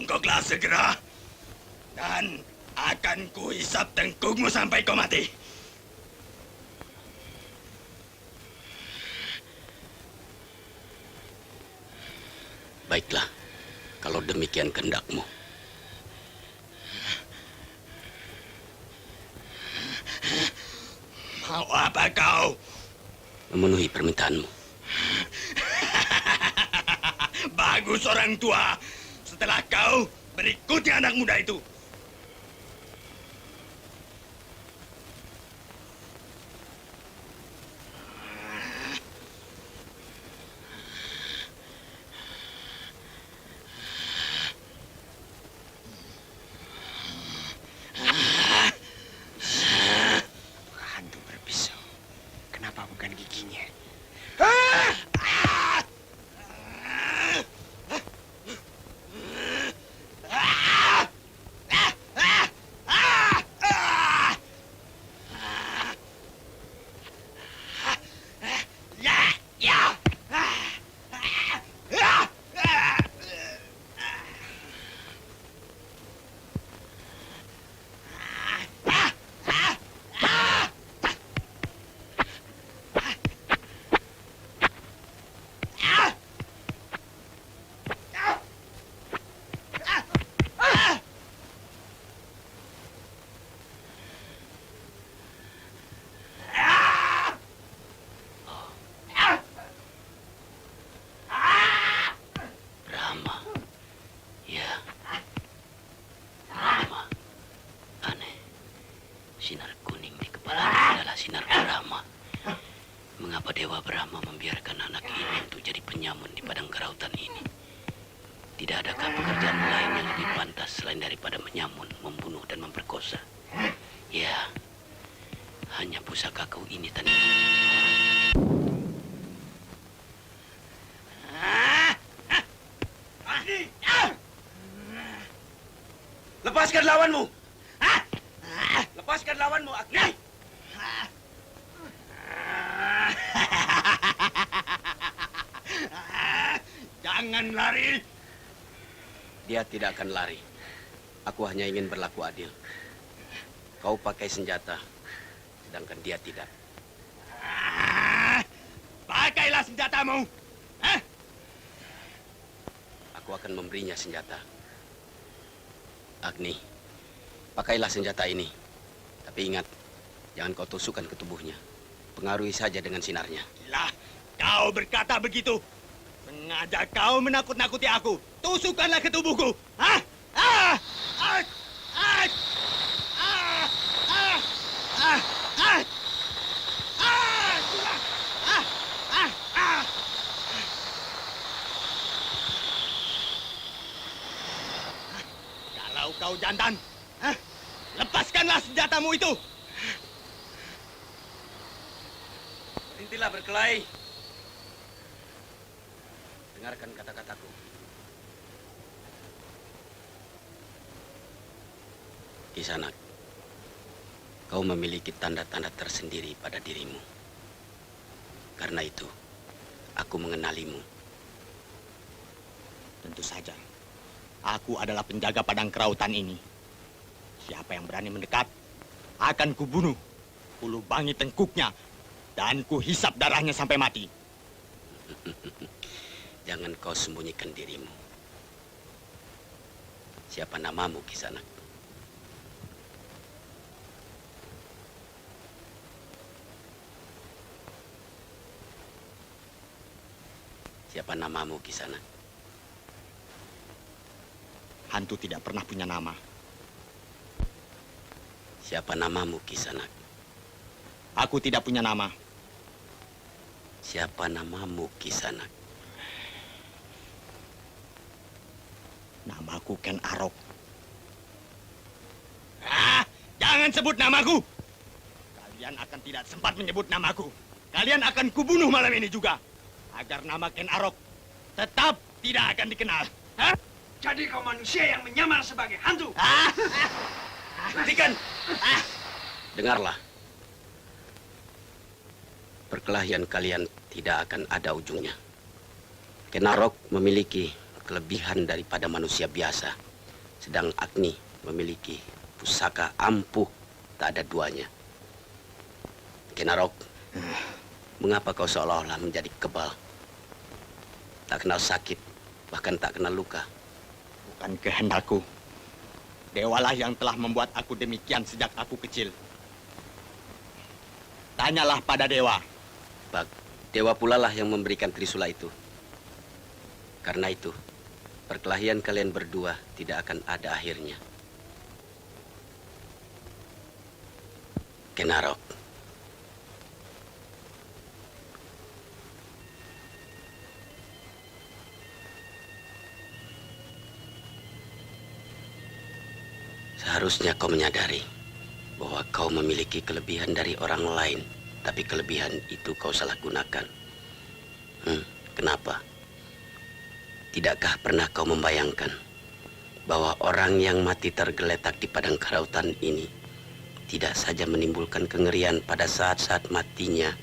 Bongkoklah segera. Dan akan kuhisap tengkukmu sampai kau mati. Baiklah, kalau demikian kehendakmu. Mau apa kau? Memenuhi permintaanmu. Bagus orang tua. Setelah kau, berikuti anak muda itu. Hantu berpisau. Kenapa bukan giginya? Brahma. Ya. Brahma. Aneh. Sinar kuning di kepala adalah sinar Brahma. Mengapa Dewa Brahma membiarkan anak ini untuk jadi penyamun di padang kerautan ini? Tidak adakah pekerjaan lain yang lebih pantas selain daripada menyamun, membunuh, dan memperkosa? Ya, hanya pusakaku ini tadi. Lepaskan lawanmu! Lepaskan lawanmu, Agni! Jangan lari. Dia tidak akan lari. Aku hanya ingin berlaku adil. Kau pakai senjata, sedangkan dia tidak. Pakailah senjatamu. Aku akan memberinya senjata. Agni, pakailah senjata ini. Tapi ingat, jangan kau tusukkan ke tubuhnya. Pengaruhi saja dengan sinarnya. Lah, kau berkata begitu. Sengaja kau menakut-nakuti aku. Tusukkanlah ke tubuhku. Hah? Ah! Ah! Ah! Ah! Ah! Ah! Ah! Ah! Ah! Ah! Kalau kau jantan, lepaskanlah senjatamu itu. Berhentilah berkelahi. Dengarkan kata-kataku. Kisanak, kau memiliki tanda-tanda tersendiri pada dirimu. Karena itu, aku mengenalimu. Tentu saja. Aku adalah penjaga padang kerautan ini. Siapa yang berani mendekat, akan kubunuh. Kulubangi tengkuknya, dan kuhisap darahnya sampai mati. Jangan kau sembunyikan dirimu. Siapa namamu, Kisanak? Siapa namamu, Kisanak? Hantu tidak pernah punya nama. Siapa namamu, Kisanak? Aku tidak punya nama. Siapa namamu, Kisanak? Namaku Ken Arok. Jangan sebut namaku. Kalian akan tidak sempat menyebut namaku. Kalian akan kubunuh malam ini juga. Agar nama Ken Arok tetap tidak akan dikenal. Jadi kau manusia yang menyamar sebagai hantu. Hentikan! Dengarlah. Perkelahian kalian tidak akan ada ujungnya. Ken Arok memiliki kelebihan daripada manusia biasa. Sedang Agni memiliki pusaka ampuh tak ada duanya. Kenarok, mengapa kau seolah-olah menjadi kebal? Tak kenal sakit, bahkan tak kenal luka. Bukan kehendakku. Dewalah yang telah membuat aku demikian sejak aku kecil. Tanyalah pada dewa. Bak, dewa pula lah yang memberikan Trisula itu. Karena itu, perkelahian kalian berdua tidak akan ada akhirnya. Kenarok. Seharusnya kau menyadari bahwa kau memiliki kelebihan dari orang lain, tapi kelebihan itu kau salah gunakan. Kenapa? Tidakkah pernah kau membayangkan bahwa orang yang mati tergeletak di padang karautan ini tidak saja menimbulkan kengerian pada saat-saat matinya,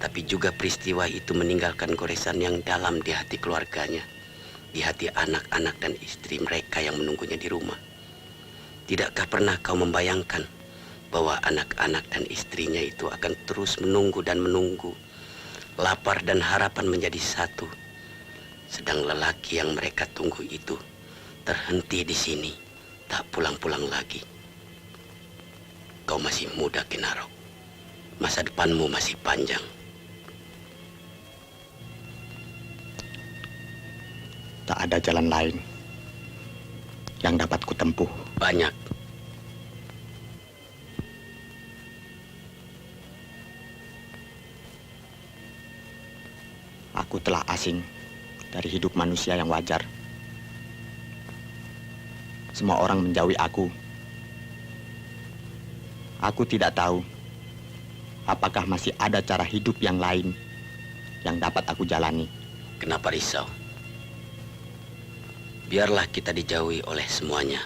tapi juga peristiwa itu meninggalkan goresan yang dalam di hati keluarganya, di hati anak-anak dan istri mereka yang menunggunya di rumah. Tidakkah pernah kau membayangkan bahwa anak-anak dan istrinya itu akan terus menunggu dan menunggu, lapar dan harapan menjadi satu, sedang lelaki yang mereka tunggu itu terhenti di sini, tak pulang-pulang lagi. Kau masih muda, Kenarok. Masa depanmu masih panjang. Tak ada jalan lain yang dapat kutempuh. Banyak. Aku telah asing dari hidup manusia yang wajar. Semua orang menjauhi aku. Aku tidak tahu apakah masih ada cara hidup yang lain yang dapat aku jalani. Kenapa risau? Biarlah kita dijauhi oleh semuanya.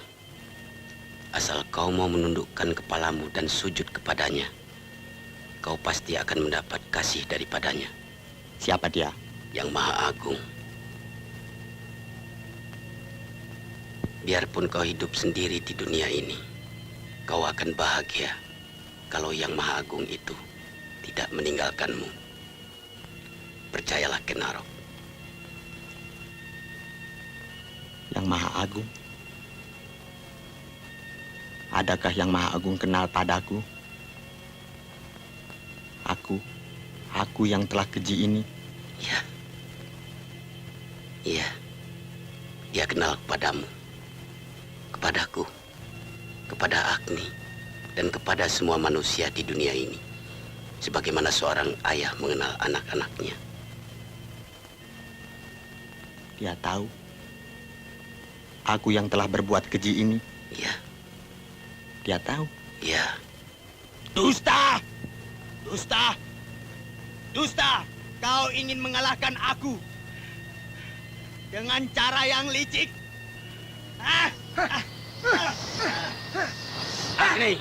Asal kau mau menundukkan kepalamu dan sujud kepadanya, kau pasti akan mendapat kasih daripadanya. Siapa dia? Yang Maha Agung. Biarpun kau hidup sendiri di dunia ini, kau akan bahagia kalau Yang Maha Agung itu tidak meninggalkanmu. Percayalah, Kenarok. Yang Maha Agung? Adakah Yang Maha Agung kenal padaku? Aku yang telah keji ini. Ya. Iya. Dia kenal kepadamu, kepadaku, kepada Agni, dan kepada semua manusia di dunia ini. Sebagaimana seorang ayah mengenal anak-anaknya. Dia tahu aku yang telah berbuat keji ini. Iya. Dia tahu. Iya. Dusta! Dusta! Dusta! Kau ingin mengalahkan aku dengan cara yang licik. Agni,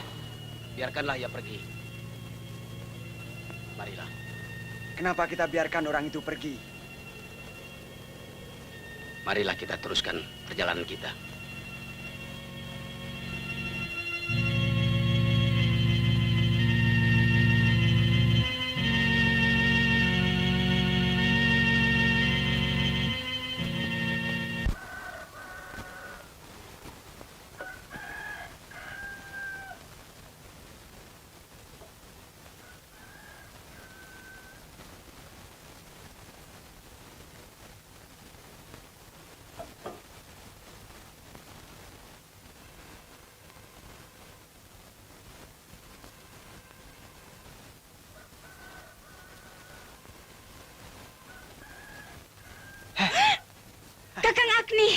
biarkanlah ia pergi. Marilah. Kenapa kita biarkan orang itu pergi? Marilah kita teruskan perjalanan kita. Kakang Agni.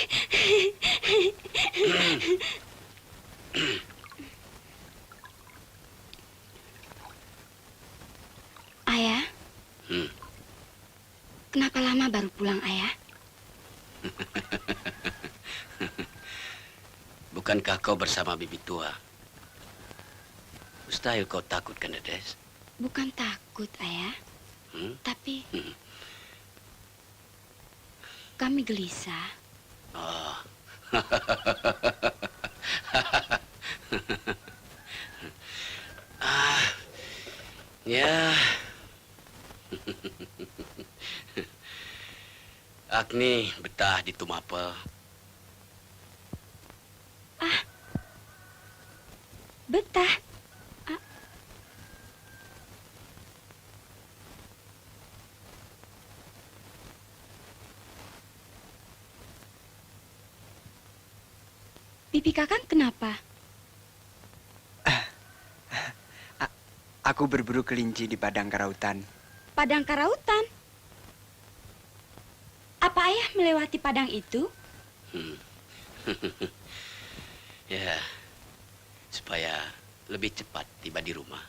Ayah? Kenapa lama baru pulang, Ayah? Bukankah kau bersama bibi tua? Mustahil kau takut, kan, Dedes? Bukan takut, Ayah. Tapi kami gelisah. Oh, Ya. Agni betah di Tumapel. Betah. Pipi Kakang kenapa? Aku berburu kelinci di padang karautan. Padang karautan. Apa ayah melewati padang itu? Ya, supaya lebih cepat tiba di rumah.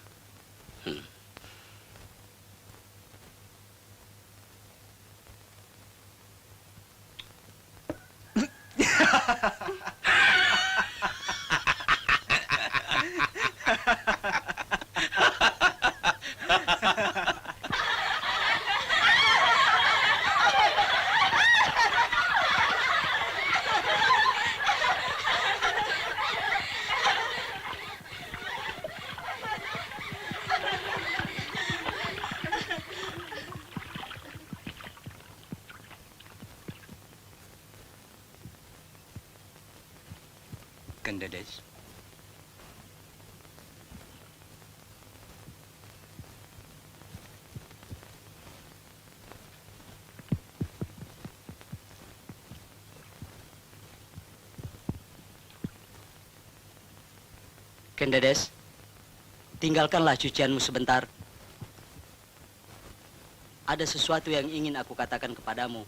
Kendedes. Kendedes, tinggalkanlah cucianmu sebentar. Ada sesuatu yang ingin aku katakan kepadamu.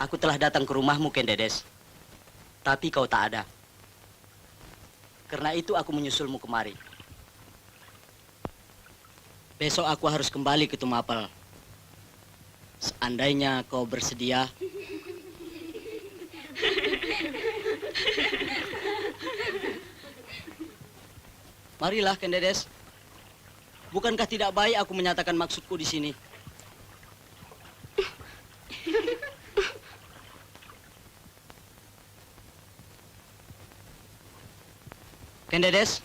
Aku telah datang ke rumahmu, Kendedes. Tapi kau tak ada. Karena itu aku menyusulmu kemari. Besok aku harus kembali ke Tumapel. Seandainya kau bersedia. Marilah, Kendedes. Bukankah tidak baik aku menyatakan maksudku di sini? Kendedes,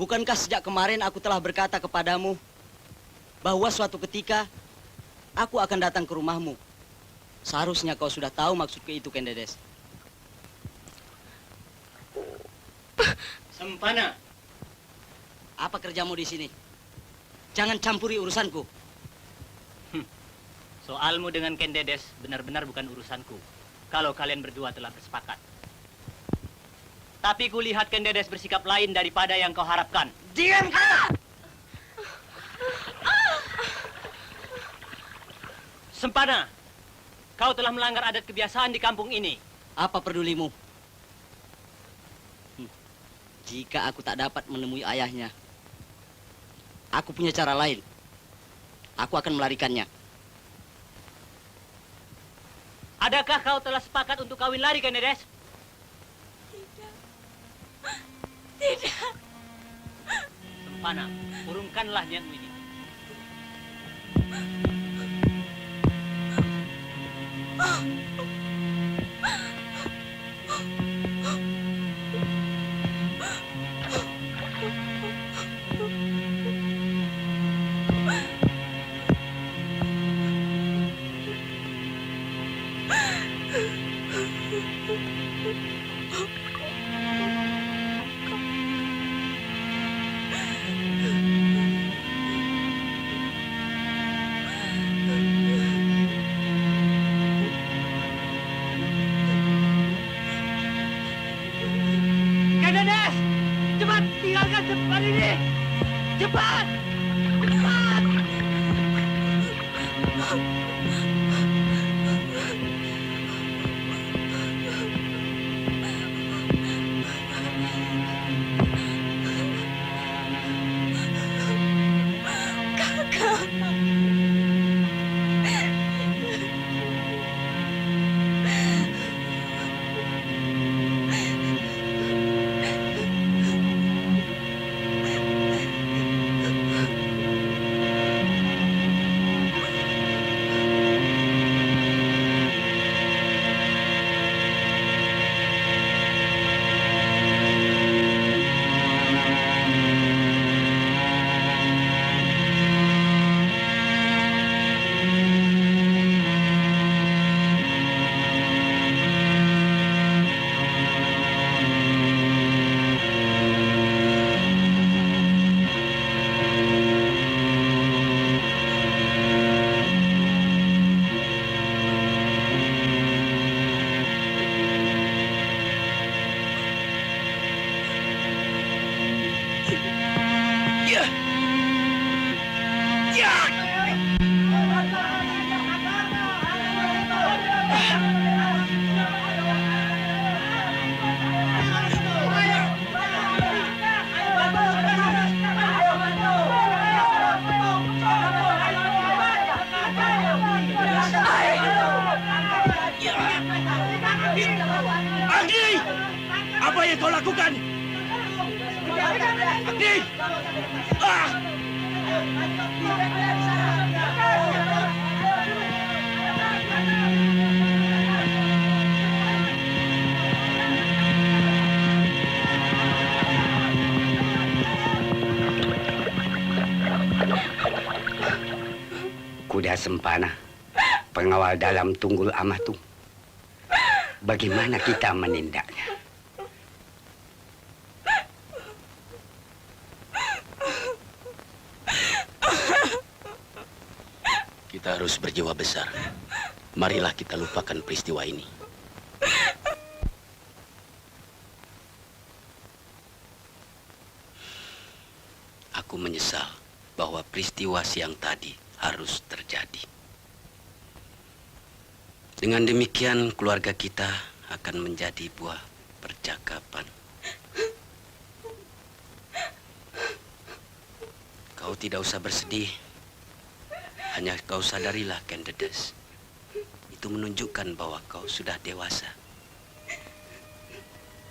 bukankah sejak kemarin aku telah berkata kepadamu bahwa suatu ketika aku akan datang ke rumahmu? Seharusnya kau sudah tahu maksudku itu, Kendedes. Sempana, apa kerjamu di sini? Jangan campuri urusanku. Soalmu dengan Kendedes benar-benar bukan urusanku. Kalau kalian berdua telah bersepakat. Tapi kulihat Kendedes bersikap lain daripada yang kau harapkan. Diam kau! Sempana, kau telah melanggar adat kebiasaan di kampung ini. Apa pedulimu? Jika aku tak dapat menemui ayahnya, aku punya cara lain. Aku akan melarikannya. Adakah kau telah sepakat untuk kawin lari, Kendedes? Tidak. Sempana, urungkanlah niatmu ini. Kendedes, cepat tinggalkan tempat ini. Cepat, cepat. Apa yang kau lakukan? Agni! Ah! Kuda Sempana, pengawal dalam Tunggul Amatung. Bagaimana kita menindaknya? Kita harus berjiwa besar. Marilah kita lupakan peristiwa ini. Aku menyesal bahwa peristiwa siang tadi harus terjadi. Dengan demikian, keluarga kita akan menjadi buah percakapan. Kau tidak usah bersedih. Hanya kau sadarilah, Candidates. Itu menunjukkan bahwa kau sudah dewasa.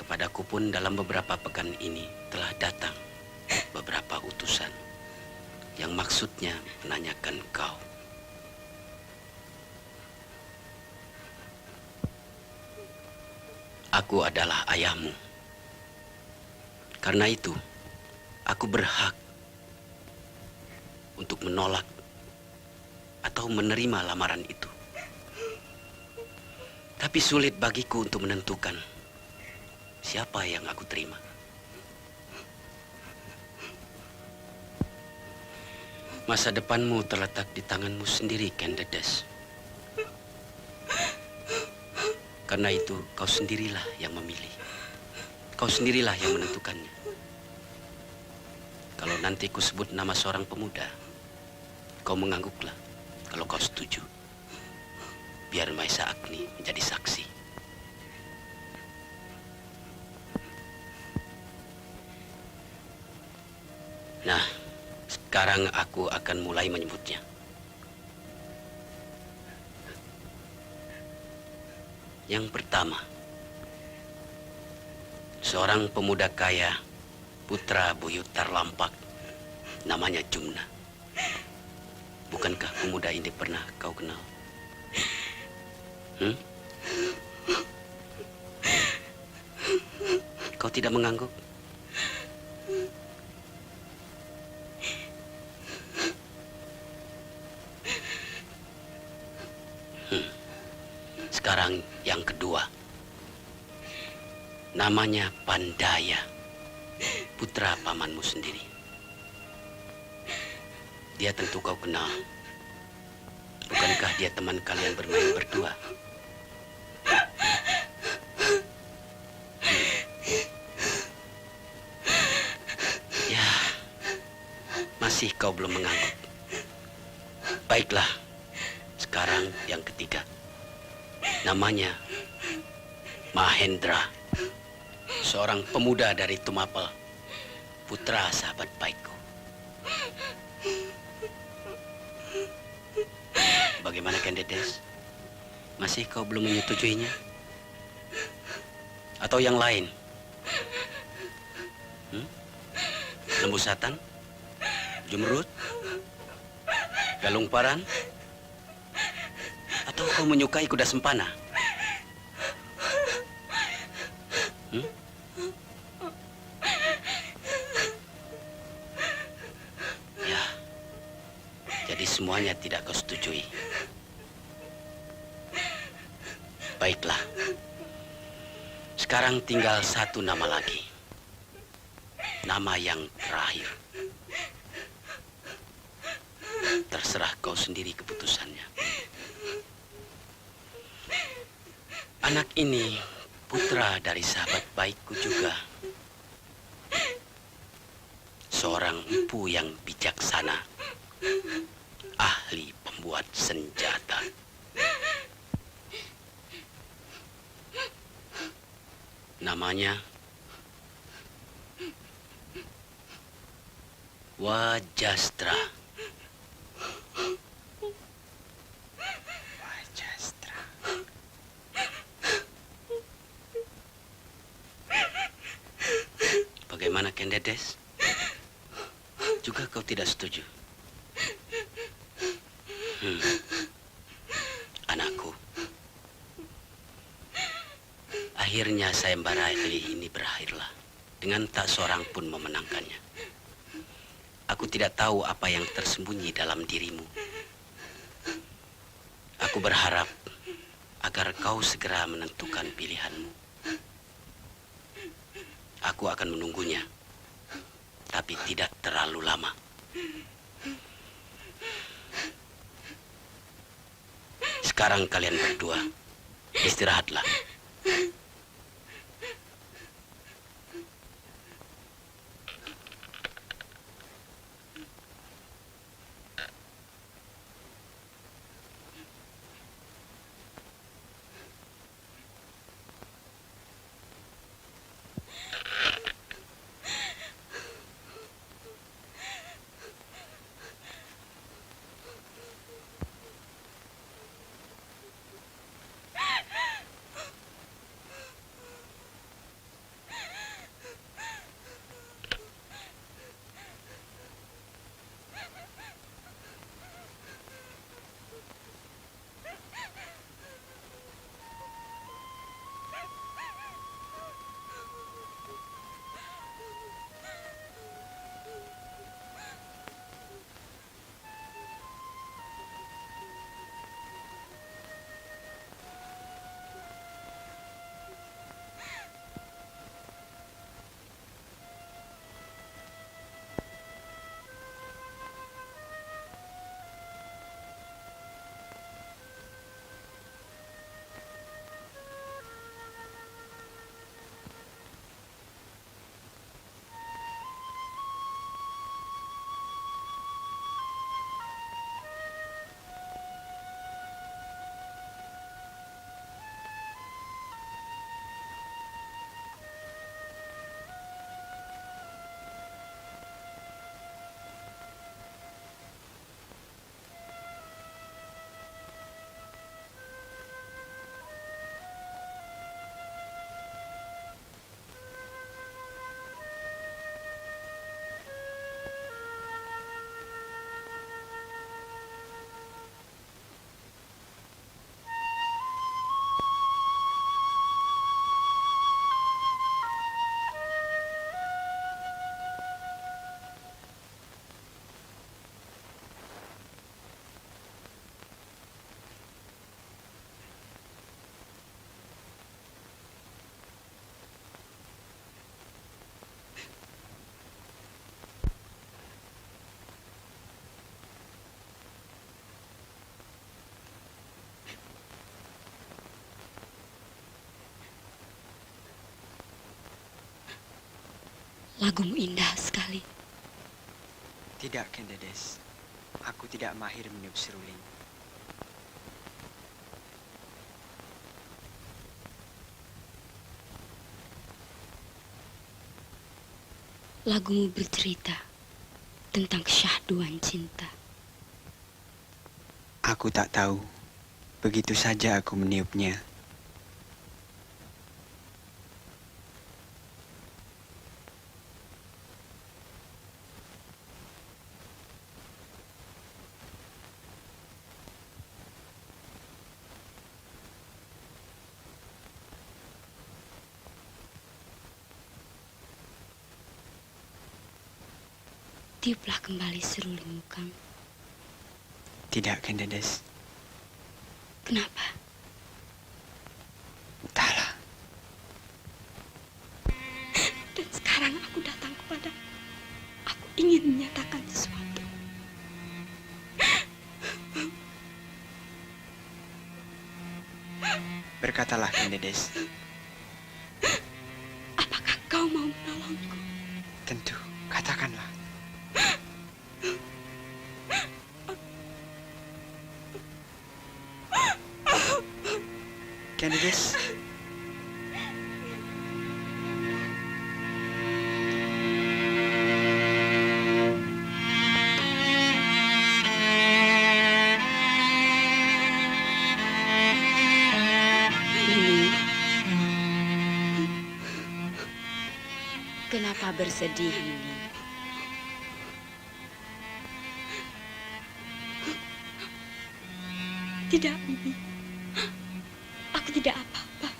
Kepadaku pun dalam beberapa pekan ini telah datang beberapa utusan yang maksudnya menanyakan kau. Aku adalah ayahmu. Karena itu, aku berhak untuk menolak atau menerima lamaran itu. Tapi sulit bagiku untuk menentukan siapa yang aku terima. Masa depanmu terletak di tanganmu sendiri, Candidates. Karena itu, kau sendirilah yang memilih. Kau sendirilah yang menentukannya. Kalau nanti ku sebut nama seorang pemuda, kau mengangguklah kalau kau setuju. Biar Maisa Agni menjadi saksi. Nah, sekarang aku akan mulai menyebutnya. Yang pertama, seorang pemuda kaya, putra buyut Tarlampak, namanya Jumna. Bukankah pemuda ini pernah kau kenal? Kau tidak mengangguk? Sekarang yang kedua. Namanya Pandaya, putra pamanmu sendiri. Dia tentu kau kenal. Bukankah dia teman kalian bermain berdua? Ya, masih kau belum mengangguk. Baiklah, sekarang yang ketiga. Namanya Mahendra, seorang pemuda dari Tumapel, putra sahabat baikku. Bagaimana, Candidates? Masih kau belum menyetujuinya? Atau yang lain? Lembu Satan? Jumrut? Galung Paran? Atau kau menyukai kuda Sempana? Ya, jadi semuanya tidak kau setujui. Baiklah. Sekarang tinggal satu nama lagi. Nama yang terakhir. Terserah kau sendiri keputusannya. Anak ini putra dari sahabat baikku juga. Seorang empu yang bijaksana. Ahli pembuat senjata. Namanya Wajastra. Wajastra. Bagaimana, Kendedes? Juga kau tidak setuju? Anakku, akhirnya sayembara ini berakhirlah dengan tak seorang pun memenangkannya. Aku tidak tahu apa yang tersembunyi dalam dirimu. Aku berharap agar kau segera menentukan pilihanmu. Aku akan menunggunya, tapi tidak terlalu lama. Sekarang kalian berdua istirahatlah. Lagumu indah sekali. Tidak, Kendedes. Aku tidak mahir meniup seruling. Lagumu bercerita tentang kesyahduan cinta. Aku tak tahu. Begitu saja aku meniupnya. Tiuplah kembali serulingmu, Kang. Tidak, Kendedes. Kenapa? Entahlah. Dan sekarang aku datang kepada. Aku ingin menyatakan sesuatu. Berkatalah, Kendedes. Apakah kau mau menolongku? Tentu, katakanlah. Kendedes. Kenapa usah bersedih, Nini. Tidak, Bibi. Aku tidak apa-apa.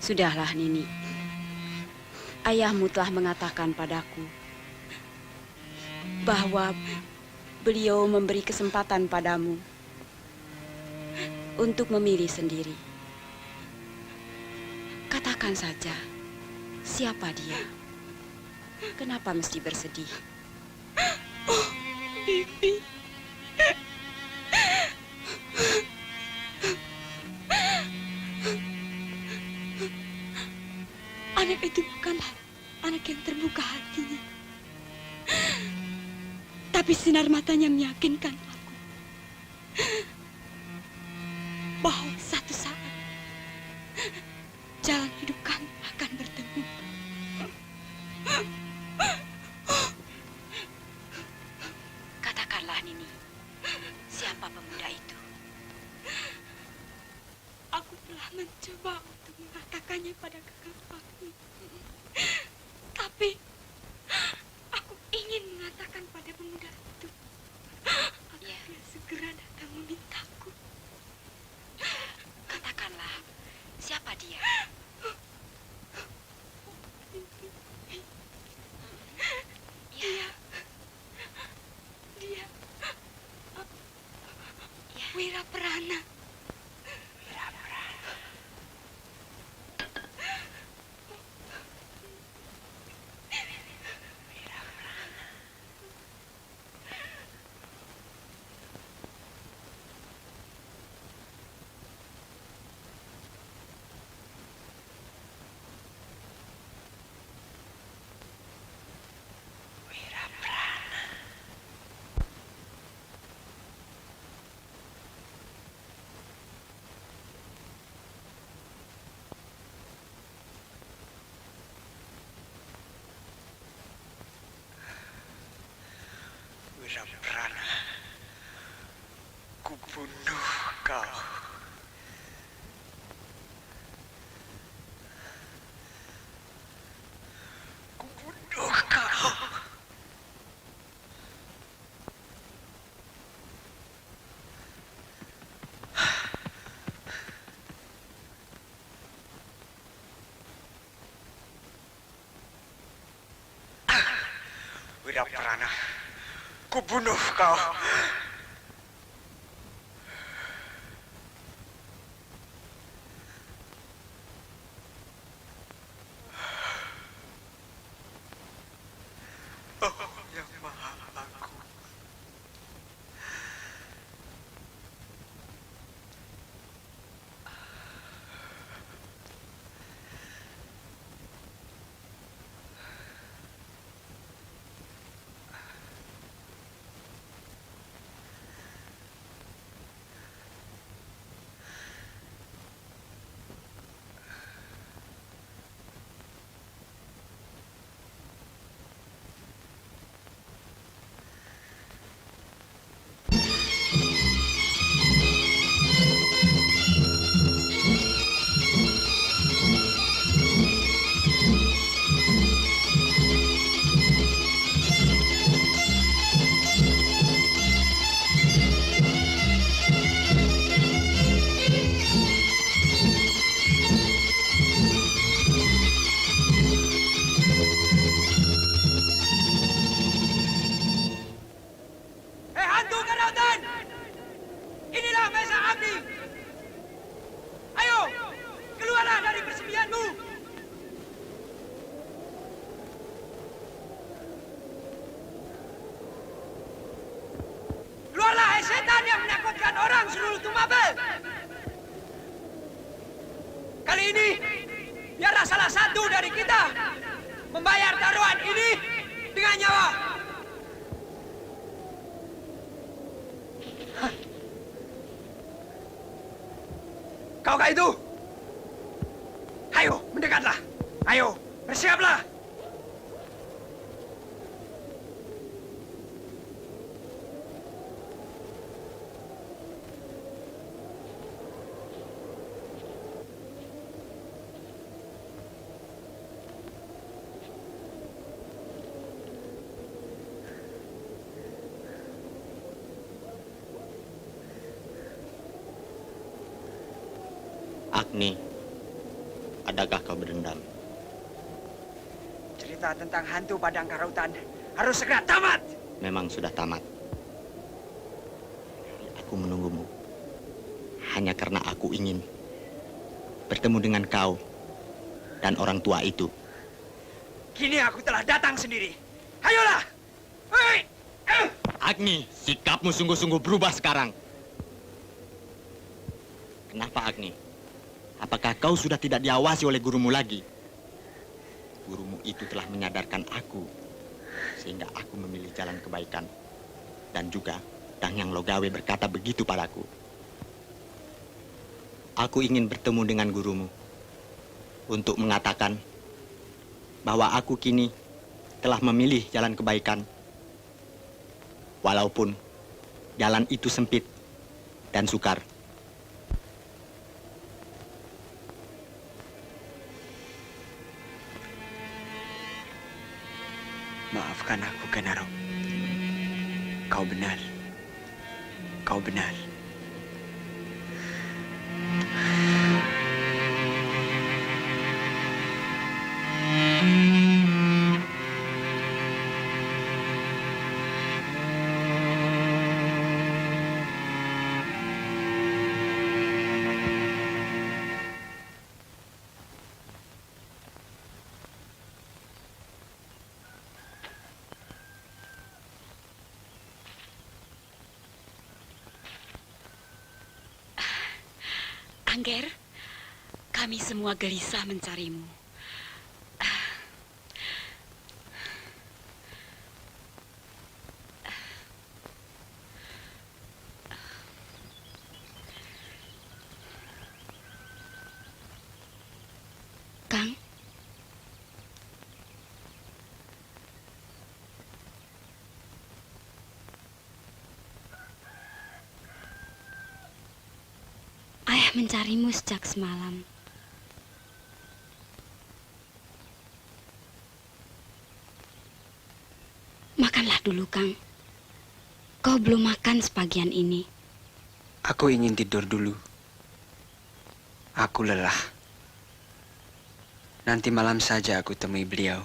Sudahlah, Nini. Ayahmu telah mengatakan padaku bahwa beliau memberi kesempatan padamu untuk memilih sendiri. Katakan saja, siapa dia? Kenapa mesti bersedih? Oh, Bibi. Anak itu bukanlah anak yang terbuka hatinya. Tapi sinar matanya meyakinkan aku bahwa satu saat jalan hidup kami akan bertemu. Katakanlah, Nini, siapa pemuda itu? Aku telah mencoba untuk mengatakannya pada kakak kami. Tapi aku ingin mengatakan pada pemuda itu agar dia segera datang memintaku. Katakanlah, siapa dia? Dia Wiraprana. Wiraprana, kubunuh kau. Kubunuh kau. Wiraprana, kubunuh kau. Oh, yang maha agung. Hei hantu Karautan! Inilah mesa abdi. Ayo, keluarlah dari persembunyianmu. Keluarlah, hai setan yang menakutkan orang seluruh Tumapel. Kali ini, biarlah salah satu dari kita membayar taruhan ini dengan nyawa. Kaukah itu? Ayo, mendekatlah. Ayo, bersiaplah. Agni, adakah kau berdendam? Cerita tentang hantu Padang Karautan harus segera tamat. Memang sudah tamat. Aku menunggumu. Hanya karena aku ingin bertemu dengan kau dan orang tua itu. Kini aku telah datang sendiri. Ayolah! Hei! Agni, sikapmu sungguh-sungguh berubah sekarang. Kenapa, Agni? Apakah kau sudah tidak diawasi oleh gurumu lagi? Gurumu itu telah menyadarkan aku, sehingga aku memilih jalan kebaikan. Dan juga, Dangyang Logawe berkata begitu padaku. Aku ingin bertemu dengan gurumu untuk mengatakan bahwa aku kini telah memilih jalan kebaikan. Walaupun jalan itu sempit dan sukar. Maafkan aku, Kenaro. Kau benar. Kau benar. Angger, kami semua gelisah mencarimu. Kang, ayah mencarimu sejak semalam. Makanlah dulu, Kang. Kau belum makan sebagian ini. Aku ingin tidur dulu. Aku lelah. Nanti malam saja aku temui beliau.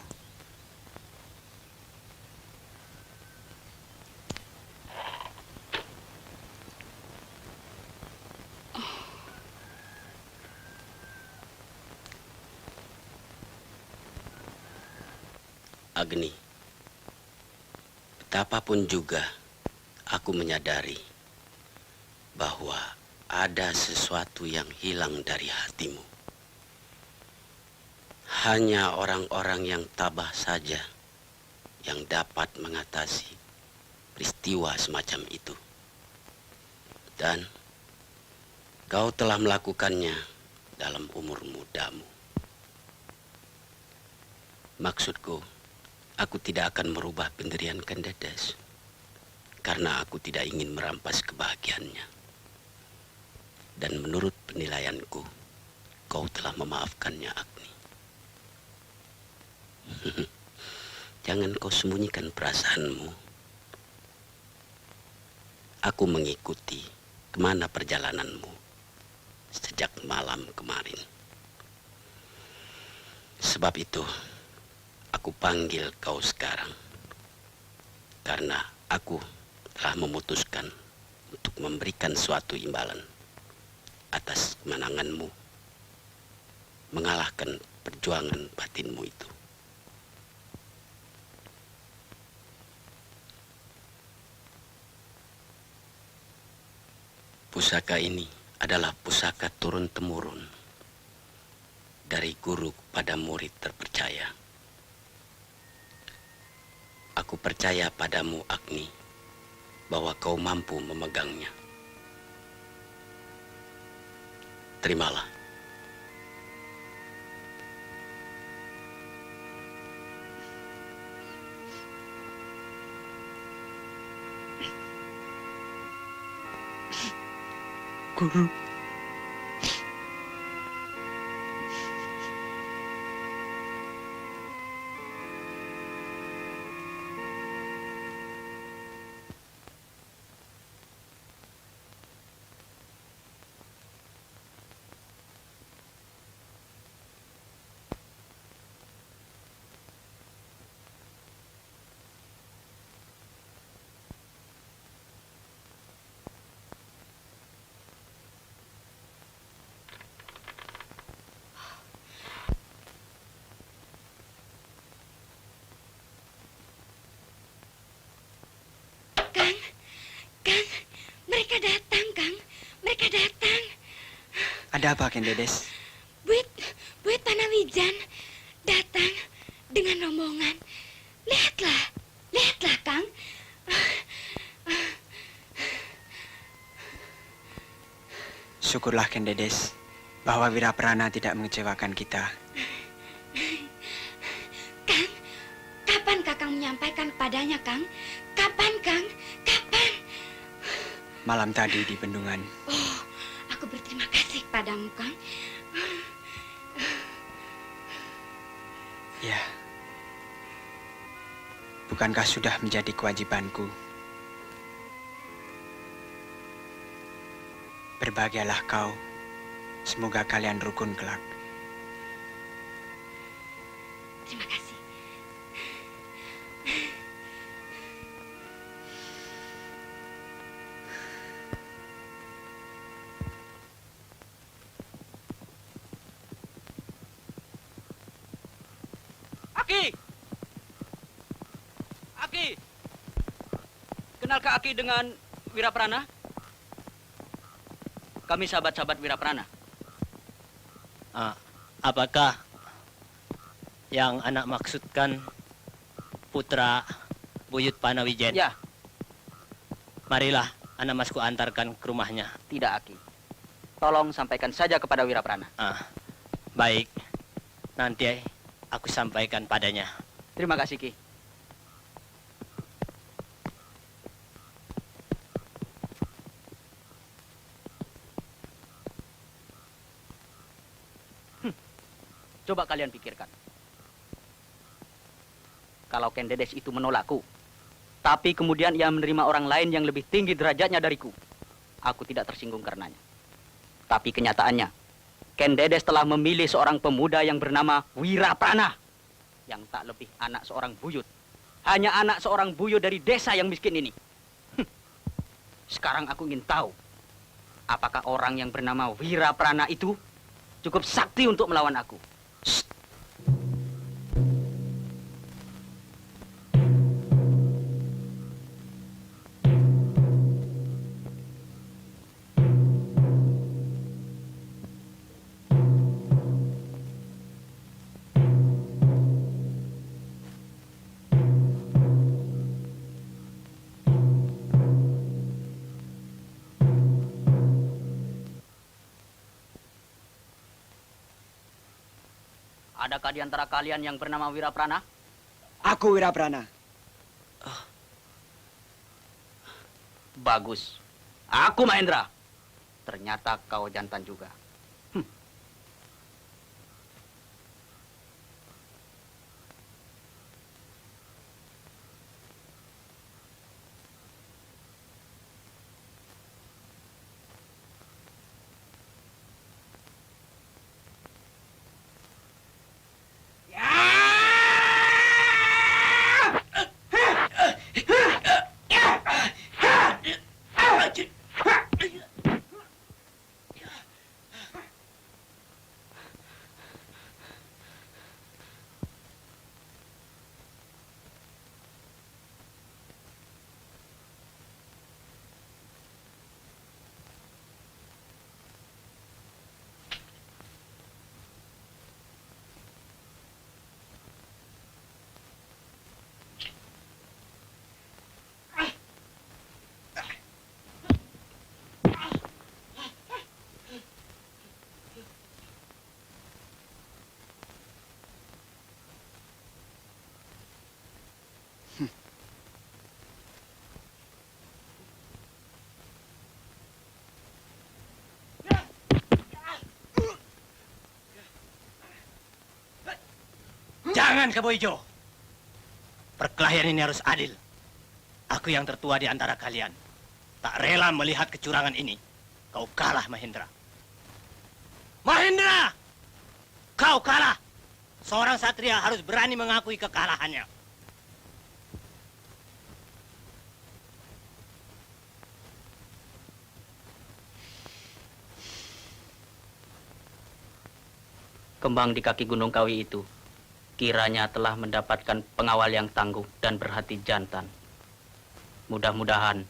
Agni, betapapun juga aku menyadari bahwa ada sesuatu yang hilang dari hatimu. Hanya orang-orang yang tabah saja yang dapat mengatasi peristiwa semacam itu. Dan kau telah melakukannya dalam umur mudamu. Maksudku, aku tidak akan merubah pendirian Kendedes karena aku tidak ingin merampas kebahagiaannya. Dan menurut penilaianku, kau telah memaafkannya, Agni. Jangan kau sembunyikan perasaanmu. Aku mengikuti kemana perjalananmu sejak malam kemarin. Sebab itu, aku panggil kau sekarang. Karena aku telah memutuskan untuk memberikan suatu imbalan atas kemenanganmu mengalahkan perjuangan batinmu itu. Pusaka ini adalah pusaka turun-temurun dari guru kepada murid terpercaya. Aku percaya padamu, Agni, bahwa kau mampu memegangnya. Terimalah. Guru. mereka datang. Ada apa, Ken Dedes? Buit Panawijan datang dengan rombongan. Lihatlah, Kang. Syukurlah, Ken Dedes, bahwa Wiraprana tidak mengecewakan kita. Kang, kapan Kakang menyampaikan kepadanya, Kang? Kapan, Kang? Kapan? Malam tadi di bendungan. Oh, aku berterima kasih kepadamu, Kang. Ya. Bukankah sudah menjadi kewajibanku? Berbahagialah kau. Semoga kalian rukun kelak. Terima kasih. Aki! Kenalkah Aki dengan Wiraprana? Kami sahabat-sahabat Wiraprana. Apakah yang anak maksudkan putra Buyut Panawijen? Ya, Marilah anak masku antarkan ke rumahnya. tidak, Aki. Tolong sampaikan saja kepada Wiraprana. Baik, nanti aku sampaikan padanya. Terima kasih, Ki. Coba kalian pikirkan. Kalau Ken Dedes itu menolakku, tapi kemudian ia menerima orang lain yang lebih tinggi derajatnya dariku, aku tidak tersinggung karenanya. Tapi kenyataannya, Ken Dedes telah memilih seorang pemuda yang bernama Wiraprana, yang tak lebih anak seorang buyut. Hanya anak seorang buyut dari desa yang miskin ini. Sekarang aku ingin tahu, apakah orang yang bernama Wiraprana itu cukup sakti untuk melawan aku? Adakah di antara kalian yang bernama Wiraprana? Aku Wiraprana. Bagus. Aku Mahendra. Ternyata kau jantan juga. Jangan, Kebo Ijo. Perkelahian ini harus adil. Aku yang tertua di antara kalian. Tak rela melihat kecurangan ini. Kau kalah, Mahendra. Mahendra! Kau kalah. Seorang satria harus berani mengakui kekalahannya. Kembang di kaki Gunung Kawi itu kiranya telah mendapatkan pengawal yang tangguh dan berhati jantan. Mudah-mudahan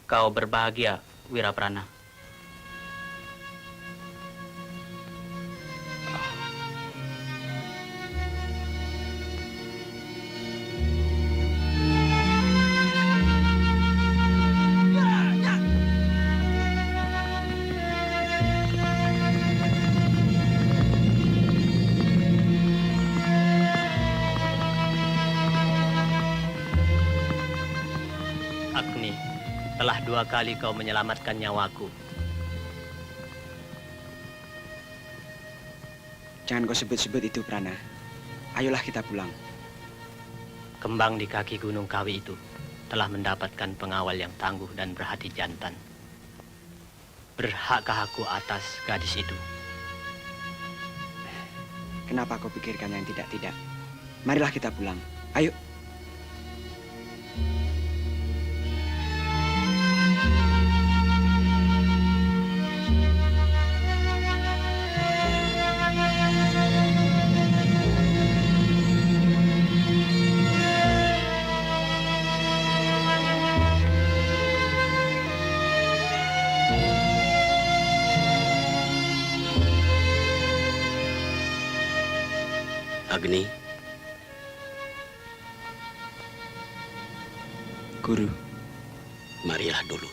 kau berbahagia, Wiraprana. Telah 2 kali kau menyelamatkan nyawaku. Jangan kau sebut-sebut itu, Prana. Ayolah kita pulang. Kembang di kaki Gunung Kawi itu telah mendapatkan pengawal yang tangguh dan berhati jantan. Berhakkah aku atas gadis itu? Kenapa kau pikirkan yang tidak-tidak? Marilah kita pulang. Ayo. Agni, Guru, marilah dulu.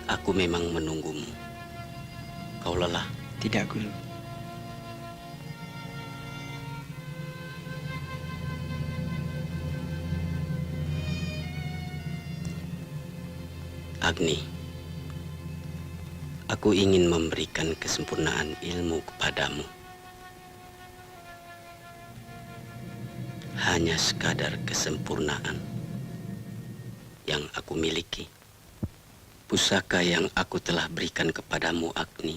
Aku memang menunggumu. Kau lelah? tidak, Guru. Agni, aku ingin memberikan kesempurnaan ilmu kepadamu. Hanya sekadar kesempurnaan yang aku miliki. Pusaka yang aku telah berikan kepadamu, Agni,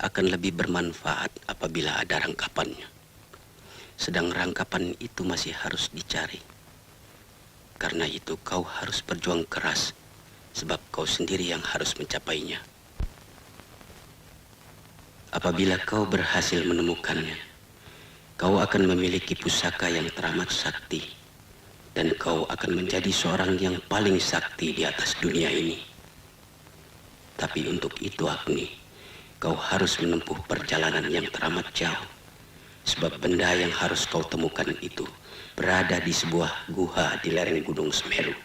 akan lebih bermanfaat apabila ada rangkapannya. Sedang rangkapan itu masih harus dicari. Karena itu kau harus berjuang keras, sebab kau sendiri yang harus mencapainya. Apabila kau berhasil menemukannya, kau akan memiliki pusaka yang teramat sakti, dan kau akan menjadi seorang yang paling sakti di atas dunia ini. Tapi untuk itu, Agni, kau harus menempuh perjalanan yang teramat jauh. Sebab benda yang harus kau temukan itu berada di sebuah guha di lereng Gunung Semeru.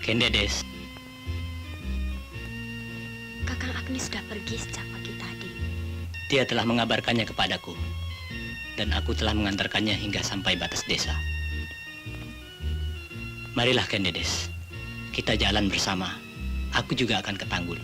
Kendedes, Kakang Agni sudah pergi sejak pagi tadi. dia telah mengabarkannya kepadaku, dan aku telah mengantarkannya hingga sampai batas desa. Marilah, Kendedes, kita jalan bersama. Aku juga akan ke Tanggul.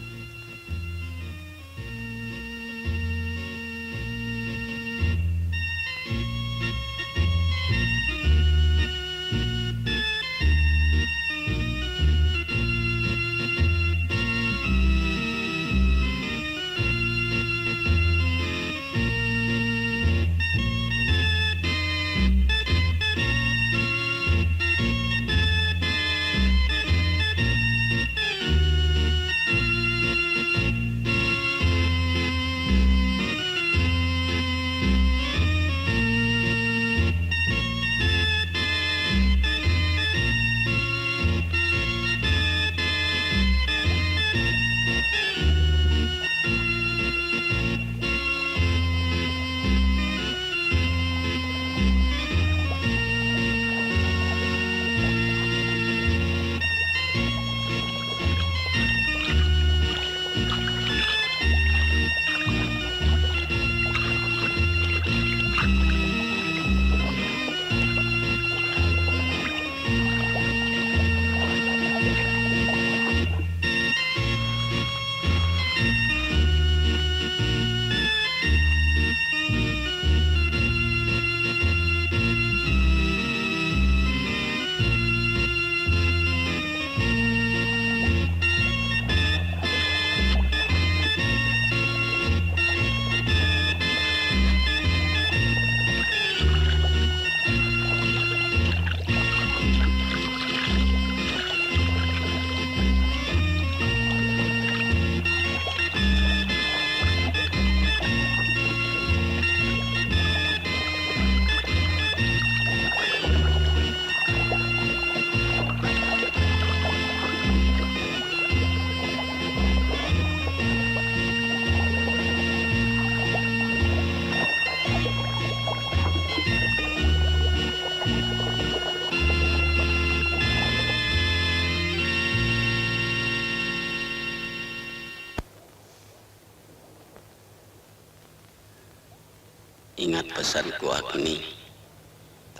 Ingat pesanku, Agni.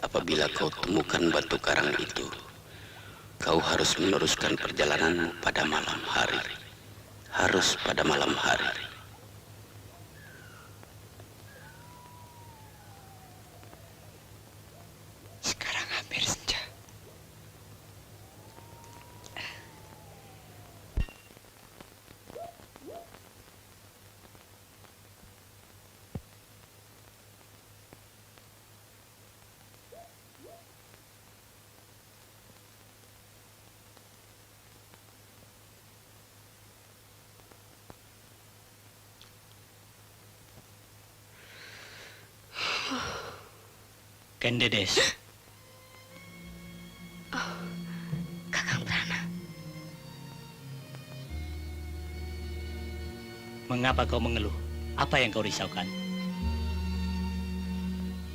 Apabila kau temukan batu karang itu, kau harus meneruskan perjalananmu pada malam hari. Harus pada malam hari. Sekarang hampir senja. Kendedes, Kakang Prana. mengapa kau mengeluh? Apa yang kau risaukan?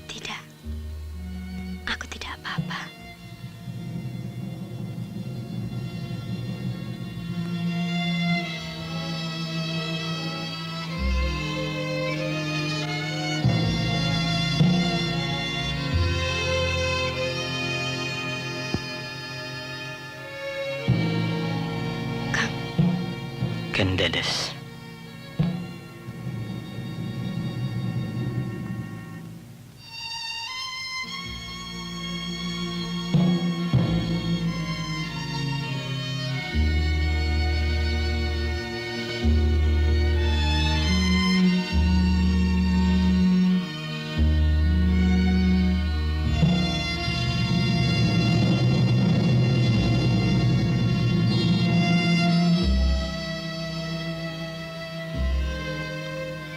Tidak. Aku tidak apa-apa. Kendedes.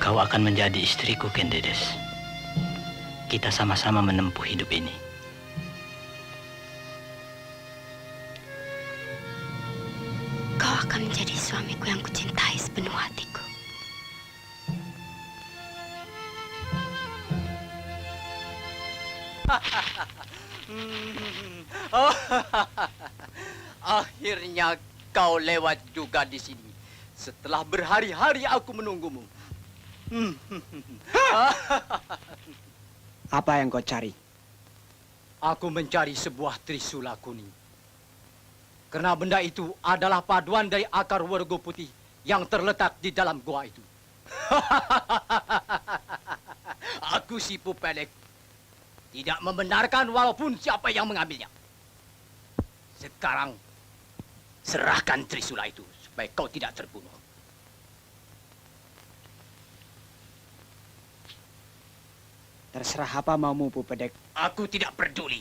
Kau akan menjadi istriku, Kendedes. Kita sama-sama menempuh hidup ini. Kau akan menjadi suamiku yang kucintai sepenuh hatiku. Akhirnya kau lewat juga di sini. Setelah berhari-hari aku menunggumu. Apa yang kau cari? Aku mencari sebuah trisula kuning. Karena benda itu adalah paduan dari akar wergo putih yang terletak di dalam gua itu. Aku si Pupelek tidak membenarkan walaupun siapa yang mengambilnya. Sekarang serahkan trisula itu supaya kau tidak terbunuh. Terserah apa maumu, Pupedek. Aku tidak peduli.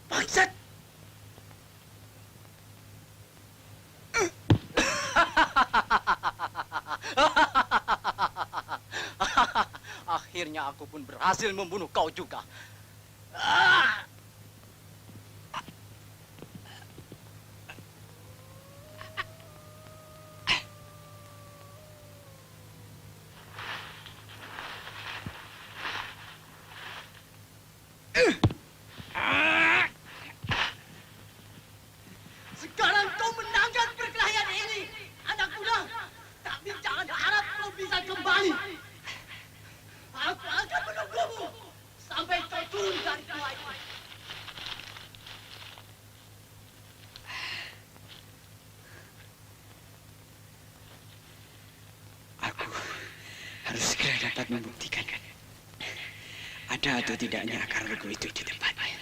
Bangsat! Akhirnya aku pun berhasil membunuh kau juga. Sekarang kau menangkan perkelahian ini, anak muda. Tapi jangan harap kau bisa kembali. Aku akan menunggumu sampai kau turun dari gua itu. Aku harus segera dapat membuktikan ada atau tidaknya akar wergo itu di tempatnya.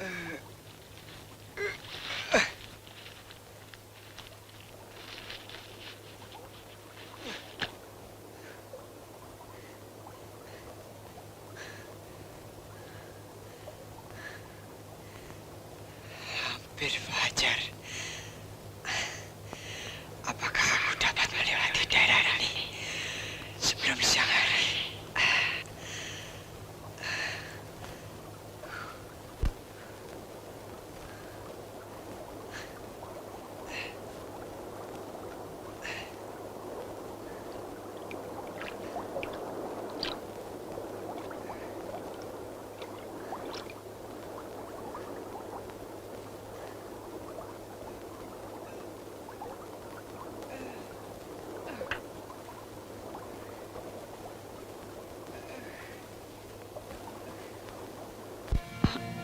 Hampir fajar. Apakah aku dapat melewati daerah ini sebelum siang hari?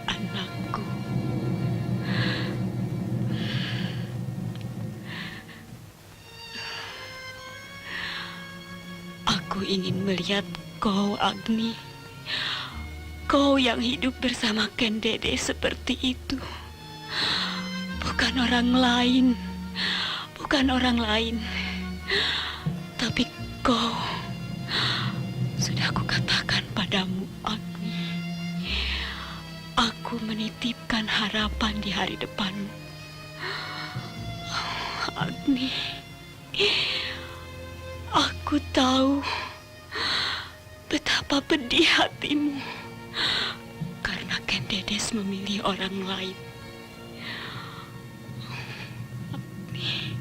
Anakku. Aku ingin melihat kau, Agni. Kau yang hidup bersama Ken Dede seperti itu. Bukan orang lain. Bukan orang lain. Tapi kau. Sudah aku katakan padamu, Agni. Aku menitipkan harapan di hari depanmu. Agni, aku tahu betapa pedih hatimu karena Ken Dedes memilih orang lain. Agni,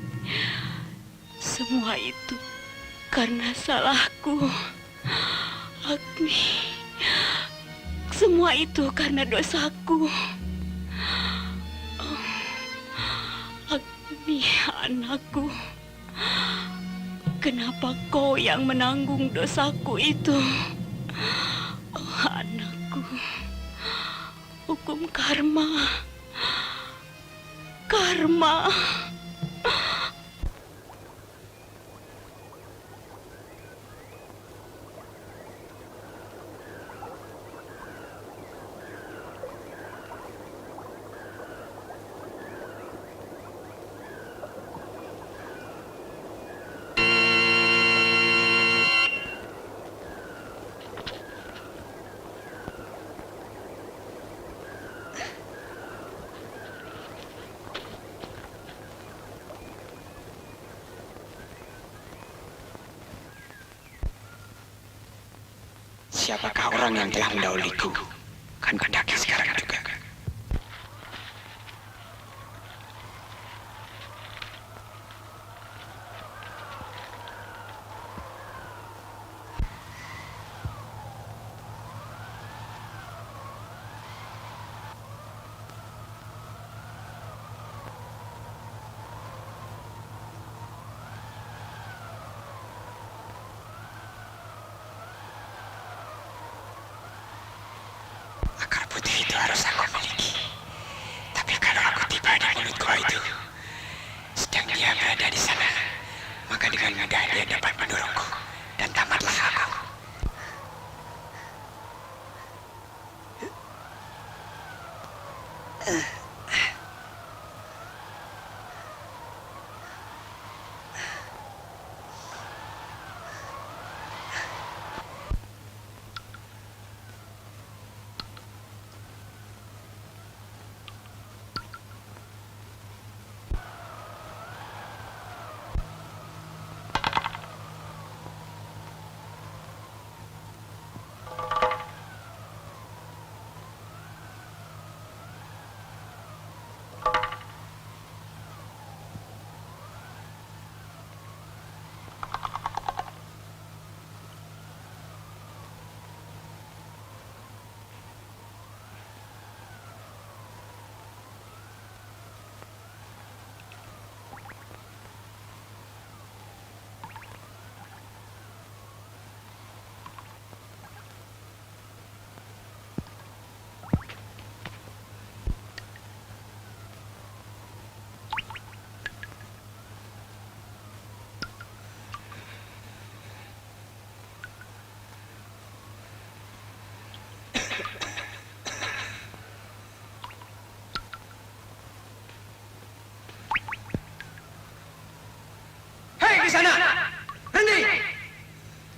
semua itu karena salahku. Agni, semua itu karena dosaku. Oh, Agni, anakku. Kenapa kau yang menanggung dosaku itu? Oh, anakku. Hukum karma. Karma. Siapakah orang yang telah mendahuluiku? Kan kudaki sekarang juga. Akar putih itu harus aku miliki. Tapi kalau aku tiba di mulut gua itu, sedang dia berada di sana, maka dengan mudah dia dapat mendorongku dan tamatlah aku.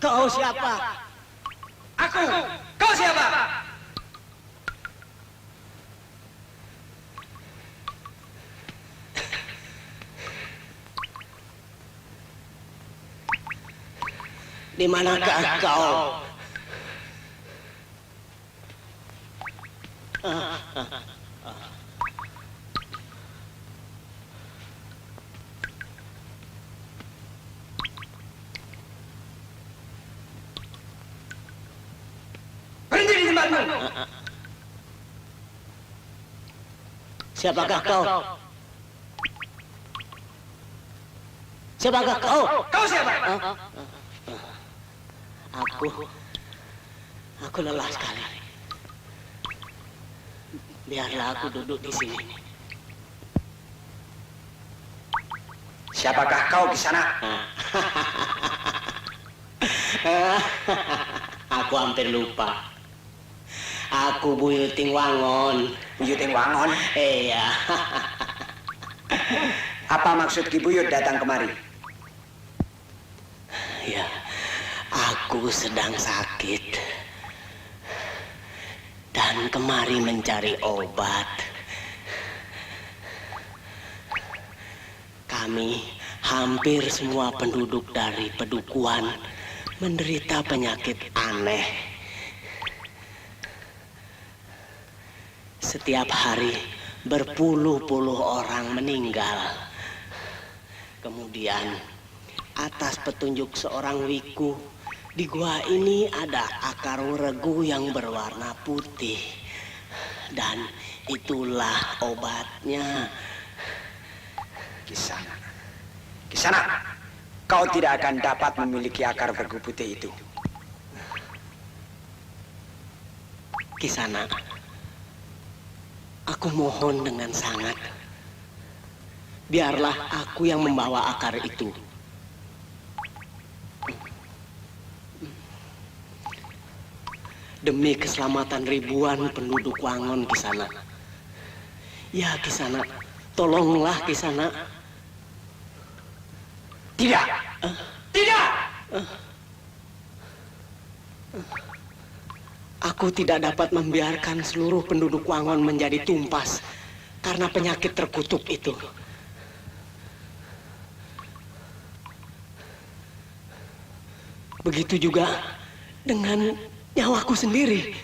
Kau siapa? Aku. Kau siapa? Di manakah kau? Berhenti di tempatmu. Siapakah kau? Siapakah kau? Kau siapa? Aku lelah sekali. Biarlah aku duduk di sini. Siapakah kau di sana? Aku hampir lupa. Aku Buyuting Wangon. Buyuting Wangon? Iya. Apa maksud Ki Buyut datang kemari? Ya, aku sedang sakit. Dan kemari mencari obat. Kami hampir semua penduduk dari Pedukuhan menderita penyakit aneh. Setiap hari berpuluh-puluh orang meninggal. Kemudian atas petunjuk seorang wiku, di gua ini ada akar regu yang berwarna putih. Dan itulah obatnya. Kisana, kau tidak akan dapat memiliki akar regu putih itu. Kisana, aku mohon dengan sangat. Biarlah aku yang membawa akar itu. Demi keselamatan ribuan penduduk Wangon, Kisana. Ya, Kisana, tolonglah Kisana. Tidak! Tidak! Aku tidak dapat membiarkan seluruh penduduk Wangon menjadi tumpas karena penyakit terkutuk itu. Begitu juga dengan nyawaku sendiri.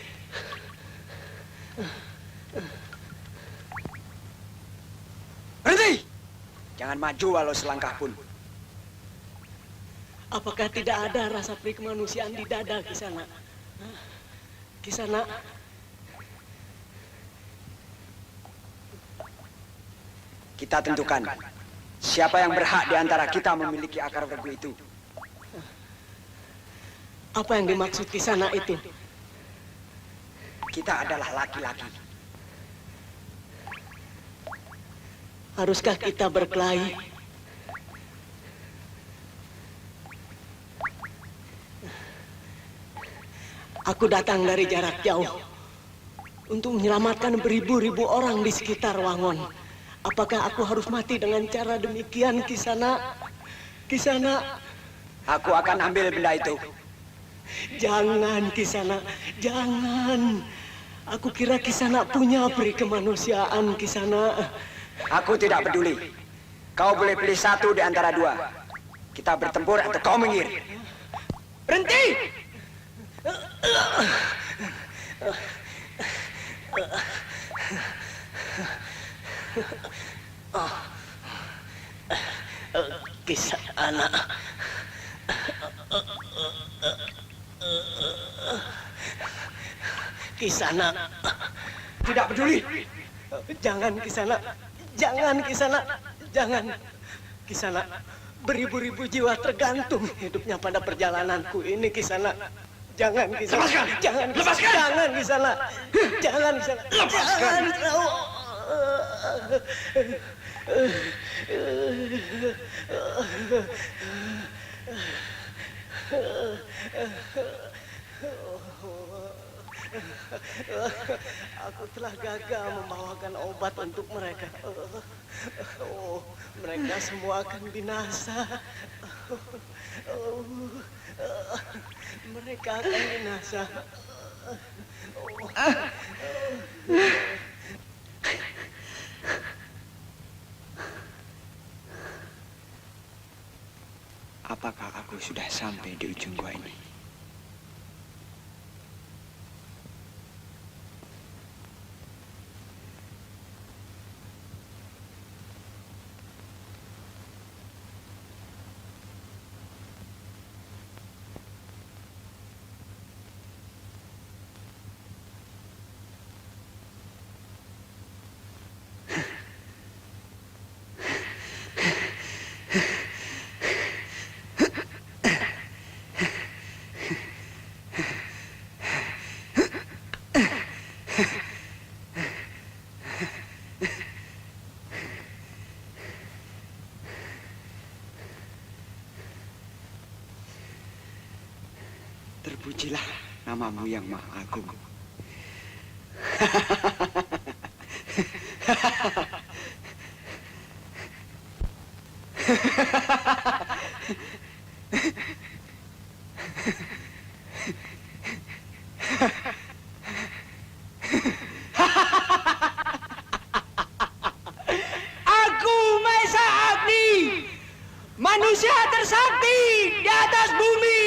Berhenti! Jangan maju walau selangkah pun. Apakah tidak ada rasa peri kemanusiaan di dada Kisana? Kisana, Kita tentukan siapa yang berhak di antara kita memiliki akar regu itu. apa yang dimaksud Kisana itu? Kita adalah laki-laki. Haruskah kita berkelahi? Aku datang dari jarak jauh untuk menyelamatkan beribu-ribu orang di sekitar Wangon. Apakah aku harus mati dengan cara demikian, Kisana? Kisana, Aku akan ambil benda itu. jangan Kisana, jangan. Aku kira Kisana punya peri kemanusiaan, Kisana. Aku tidak peduli. Kau boleh pilih satu di antara dua. Kita bertempur atau kau minggir. Berhenti! Kisana. Kisana. Tidak peduli. Jangan Kisana. Jangan Kisana. Jangan. Kisana. Beribu-ribu jiwa tergantung hidupnya pada perjalananku ini, Kisana. Jangan Kisana. Lepaskan. Jangan. Lepaskan. Jangan Kisana. Jangan Kisana. Lepaskan. Jangan. Aku telah gagal membawakan obat untuk mereka. Oh, mereka semua akan binasa. Mereka akan binasa. Apakah aku sudah sampai di ujung gua ini? Terpujilah namamu yang maha agung. Aku Maesa Agni, manusia tersakti di atas bumi.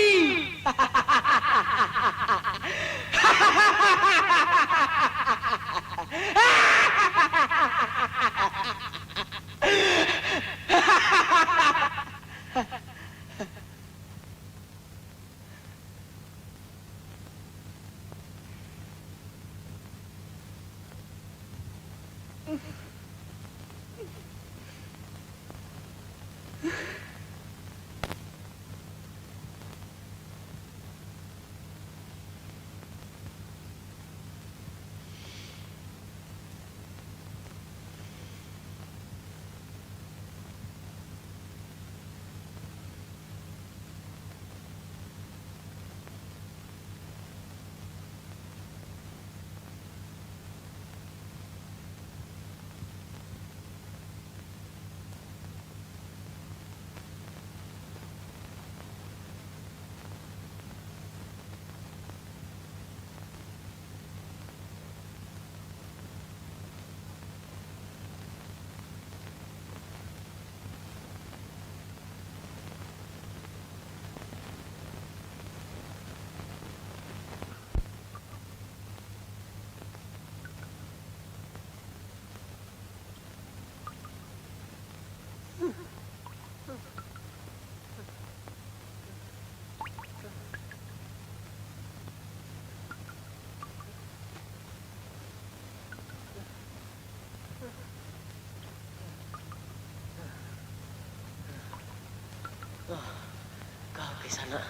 Kau ke sana,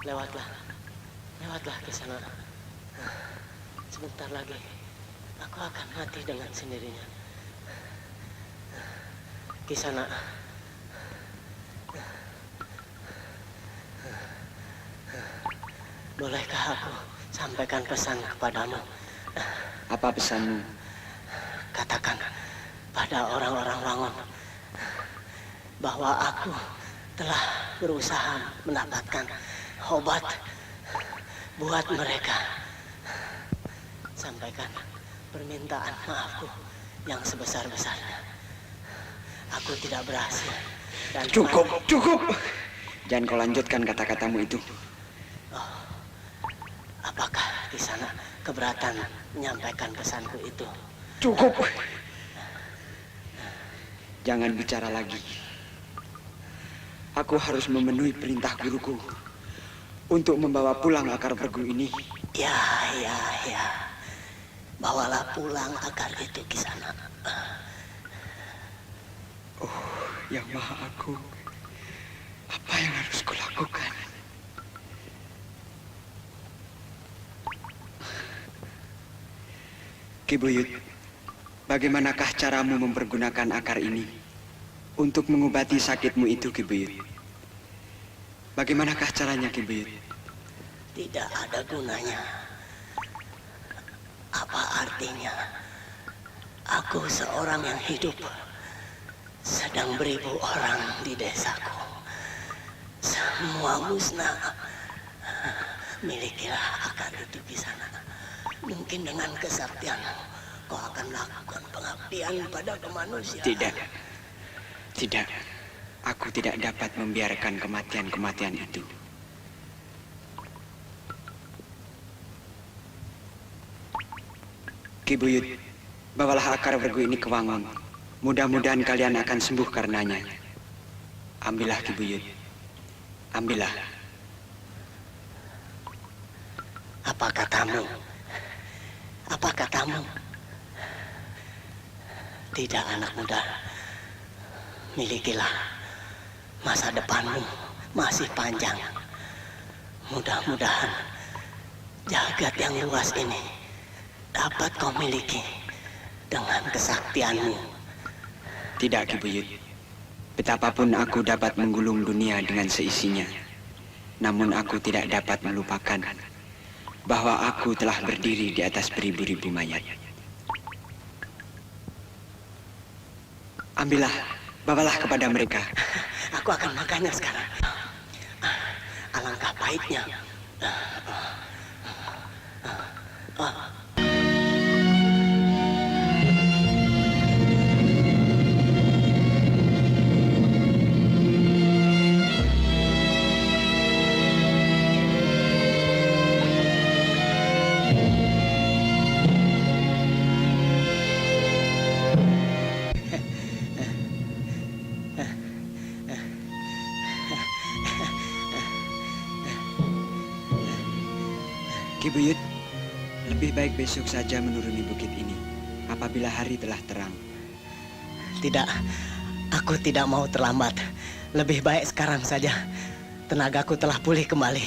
lewatlah ke sana. Sebentar lagi, aku akan mati dengan sendirinya. Ke sana. Bolehkah aku sampaikan pesan kepadamu? Apa pesanmu? Katakan pada orang-orang Wangon bahwa aku telah berusaha mendapatkan obat buat mereka. Sampaikan permintaan maafku yang sebesar-besarnya. Aku tidak berhasil. Dan Cukup. Jangan kau lanjutkan kata-katamu itu. Apakah di sana keberatan menyampaikan pesanku itu? Cukup. Jangan bicara lagi. Aku harus memenuhi perintah guruku untuk membawa pulang akar bergu ini. Ya. Bawalah pulang akar itu ke sana. Oh, yang maha agung. Apa yang harus kulakukan? Ki Buyut, bagaimanakah caramu mempergunakan akar ini untuk mengobati sakitmu itu, Ki Buyut? Bagaimanakah caranya, Ki Buyut? Tidak ada gunanya. artinya aku seorang yang hidup sedang beribu orang di desaku. Semua musnah. Milikilah akar itu di sana. Mungkin dengan kesaktian kau akan melakukan pengabdian pada kemanusiaan. Tidak. Tidak. Aku tidak dapat membiarkan kematian-kematian itu. Ki Buyut, bawalah akar bergu ini ke Wangon. Mudah-mudahan kalian akan sembuh karenanya. Ambillah Ki Buyut. Ambillah. Apa katamu? Apa katamu? Tidak, anak muda. Milikilah. Masa depanmu masih panjang. Mudah-mudahan jagat yang luas ini dapat kau miliki dengan kesaktianmu. Tidak, Ki Buyut. Betapapun aku dapat menggulung dunia dengan seisinya, namun aku tidak dapat melupakan bahwa aku telah berdiri di atas beribu-ribu mayat. Ambillah, bawalah kepada mereka. Aku akan makannya sekarang. Alangkah pahitnya. Ki Buyut, lebih baik besok saja menuruni bukit ini apabila hari telah terang. Tidak, aku tidak mau terlambat. Lebih baik sekarang saja. Tenagaku telah pulih kembali.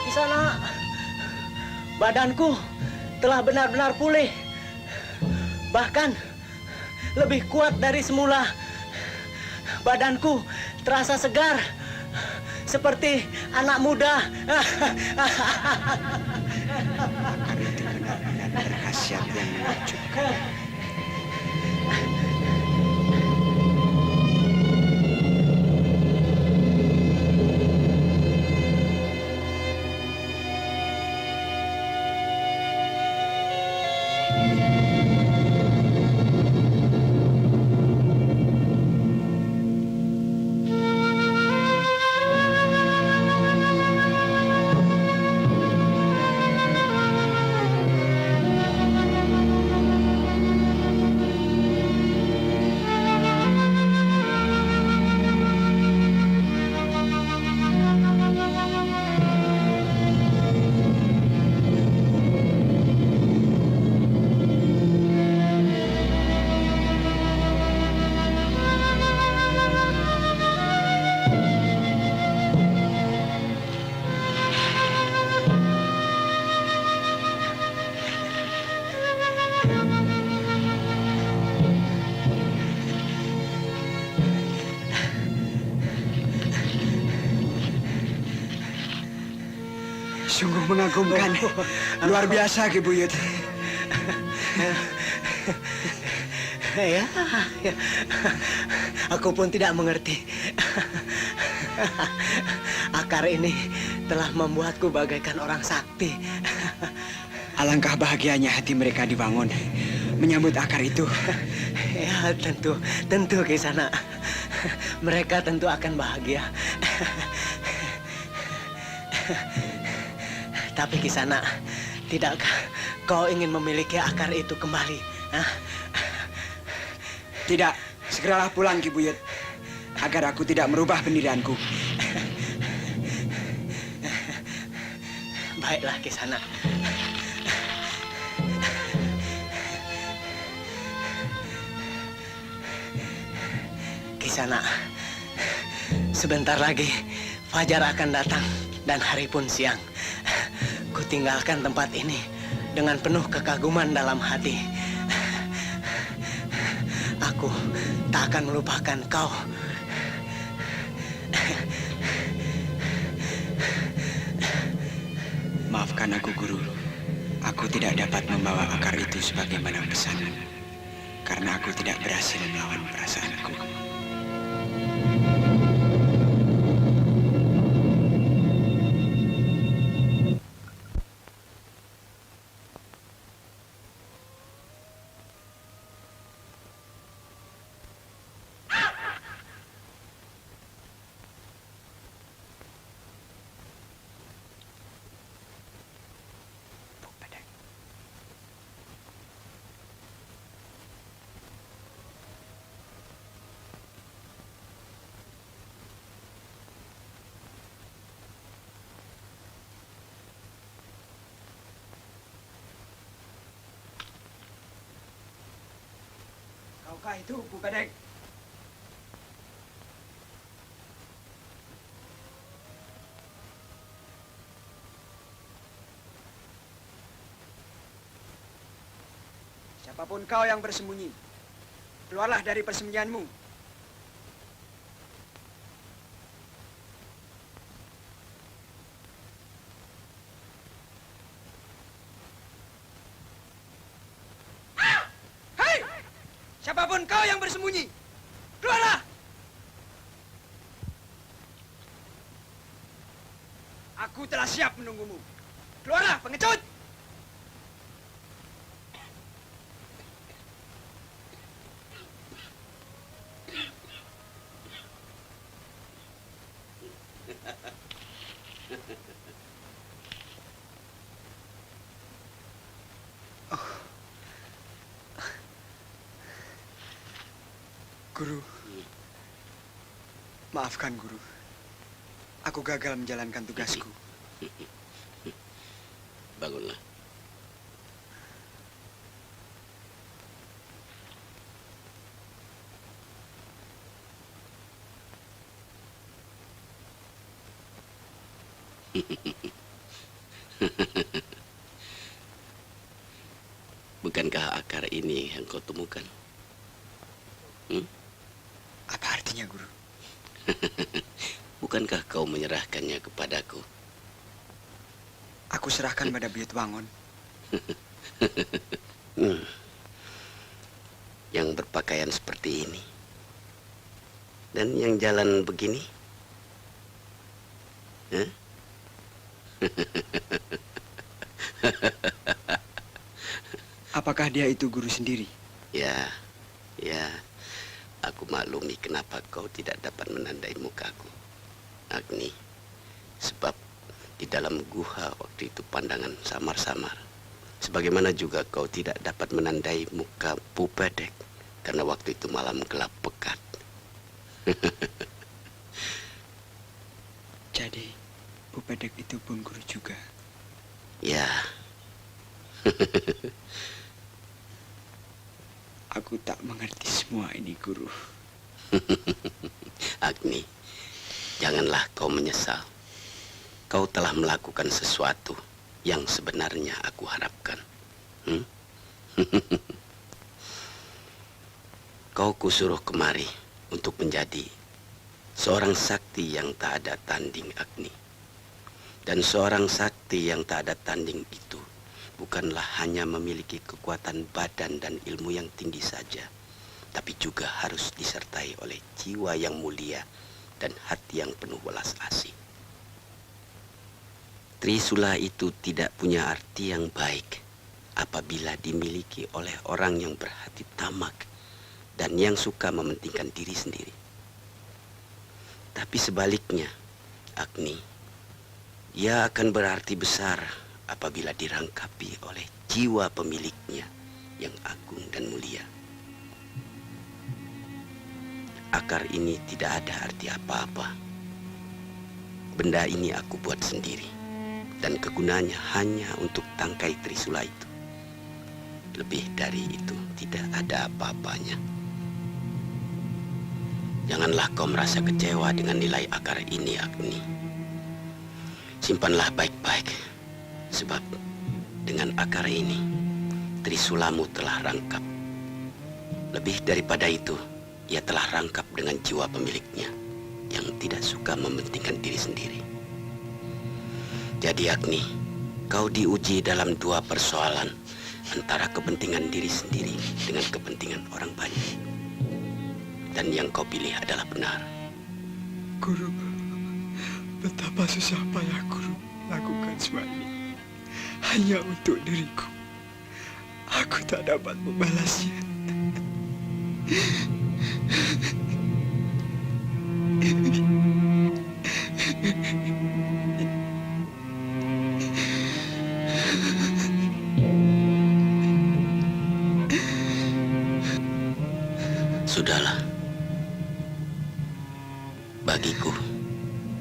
Di sana, badanku telah benar-benar pulih. Bahkan lebih kuat dari semula. Badanku terasa segar, seperti anak muda. Akar itu benar-benar berkhasiat yang menakjubkan. Sungguh mengagumkan. Luar biasa, Ki Buyut. Ya, aku pun tidak mengerti. Akar ini telah membuatku bagaikan orang sakti. Alangkah bahagianya hati mereka dibangun menyambut akar itu. Ya, tentu Kisana. Mereka tentu akan bahagia. Tapi Kisana, tidakkah kau ingin memiliki akar itu kembali? Hah? Tidak, segeralah pulang Ki Buyut, agar aku tidak merubah pendirianku. Baiklah Kisana. Kisana, sebentar lagi fajar akan datang dan hari pun siang. Kutinggalkan tempat ini dengan penuh kekaguman dalam hati. Aku tak akan melupakan kau. Maafkan aku, Guru. Aku tidak dapat membawa akar itu sebagaimana pesanmu, karena aku tidak berhasil melawan perasaanku. Kaukah itu, Bu Pedek? Siapapun kau yang bersembunyi, keluarlah dari persembunyianmu. Hei! Siapapun kau yang bersembunyi, keluarlah! Aku telah siap menunggumu. Keluarlah, pengecut! Guru, maafkan Guru. Aku gagal menjalankan tugasku. Bangunlah. Bukankah akar ini yang kau temukan? Apa artinya, Guru? Bukankah kau menyerahkannya kepadaku? Aku serahkan pada Buyut Wangon. Yang berpakaian seperti ini. Dan yang jalan begini. Hah? Apakah dia itu guru sendiri? Ya. Aku maklumi kenapa kau tidak dapat menandai mukaku, Agni. Sebab di dalam guha waktu itu pandangan samar-samar. Sebagaimana juga kau tidak dapat menandai muka Bu Pedek, karena waktu itu malam gelap pekat. Jadi, Bu Pedek itu pun guru juga. Ya. Aku tak mengerti semua ini, Guru. Agni, janganlah kau menyesal. Kau telah melakukan sesuatu yang sebenarnya aku harapkan. Kau kusuruh kemari untuk menjadi seorang sakti yang tak ada tanding, Agni. Dan seorang sakti yang tak ada tanding itu bukanlah hanya memiliki kekuatan badan dan ilmu yang tinggi saja, tapi juga harus disertai oleh jiwa yang mulia dan hati yang penuh welas asih. Trisula itu tidak punya arti yang baik apabila dimiliki oleh orang yang berhati tamak dan yang suka mementingkan diri sendiri. Tapi sebaliknya, Agni, ia akan berarti besar apabila dirangkapi oleh jiwa pemiliknya yang agung dan mulia. Akar ini tidak ada arti apa-apa. Benda ini aku buat sendiri, dan kegunaannya hanya untuk tangkai Trisula itu. Lebih dari itu tidak ada apa-apanya. Janganlah kau merasa kecewa dengan nilai akar ini, Agni. Simpanlah baik-baik, sebab dengan akar ini, Trisulamu telah rangkap. Lebih daripada itu, ia telah rangkap dengan jiwa pemiliknya yang tidak suka mementingkan diri sendiri. Jadi Agni, kau diuji dalam dua persoalan antara kepentingan diri sendiri dengan kepentingan orang banyak. Dan yang kau pilih adalah benar. Guru, betapa susah payah Guru lakukan semua ini hanya untuk diriku. Aku tak dapat membalasnya. Sudahlah. Bagiku,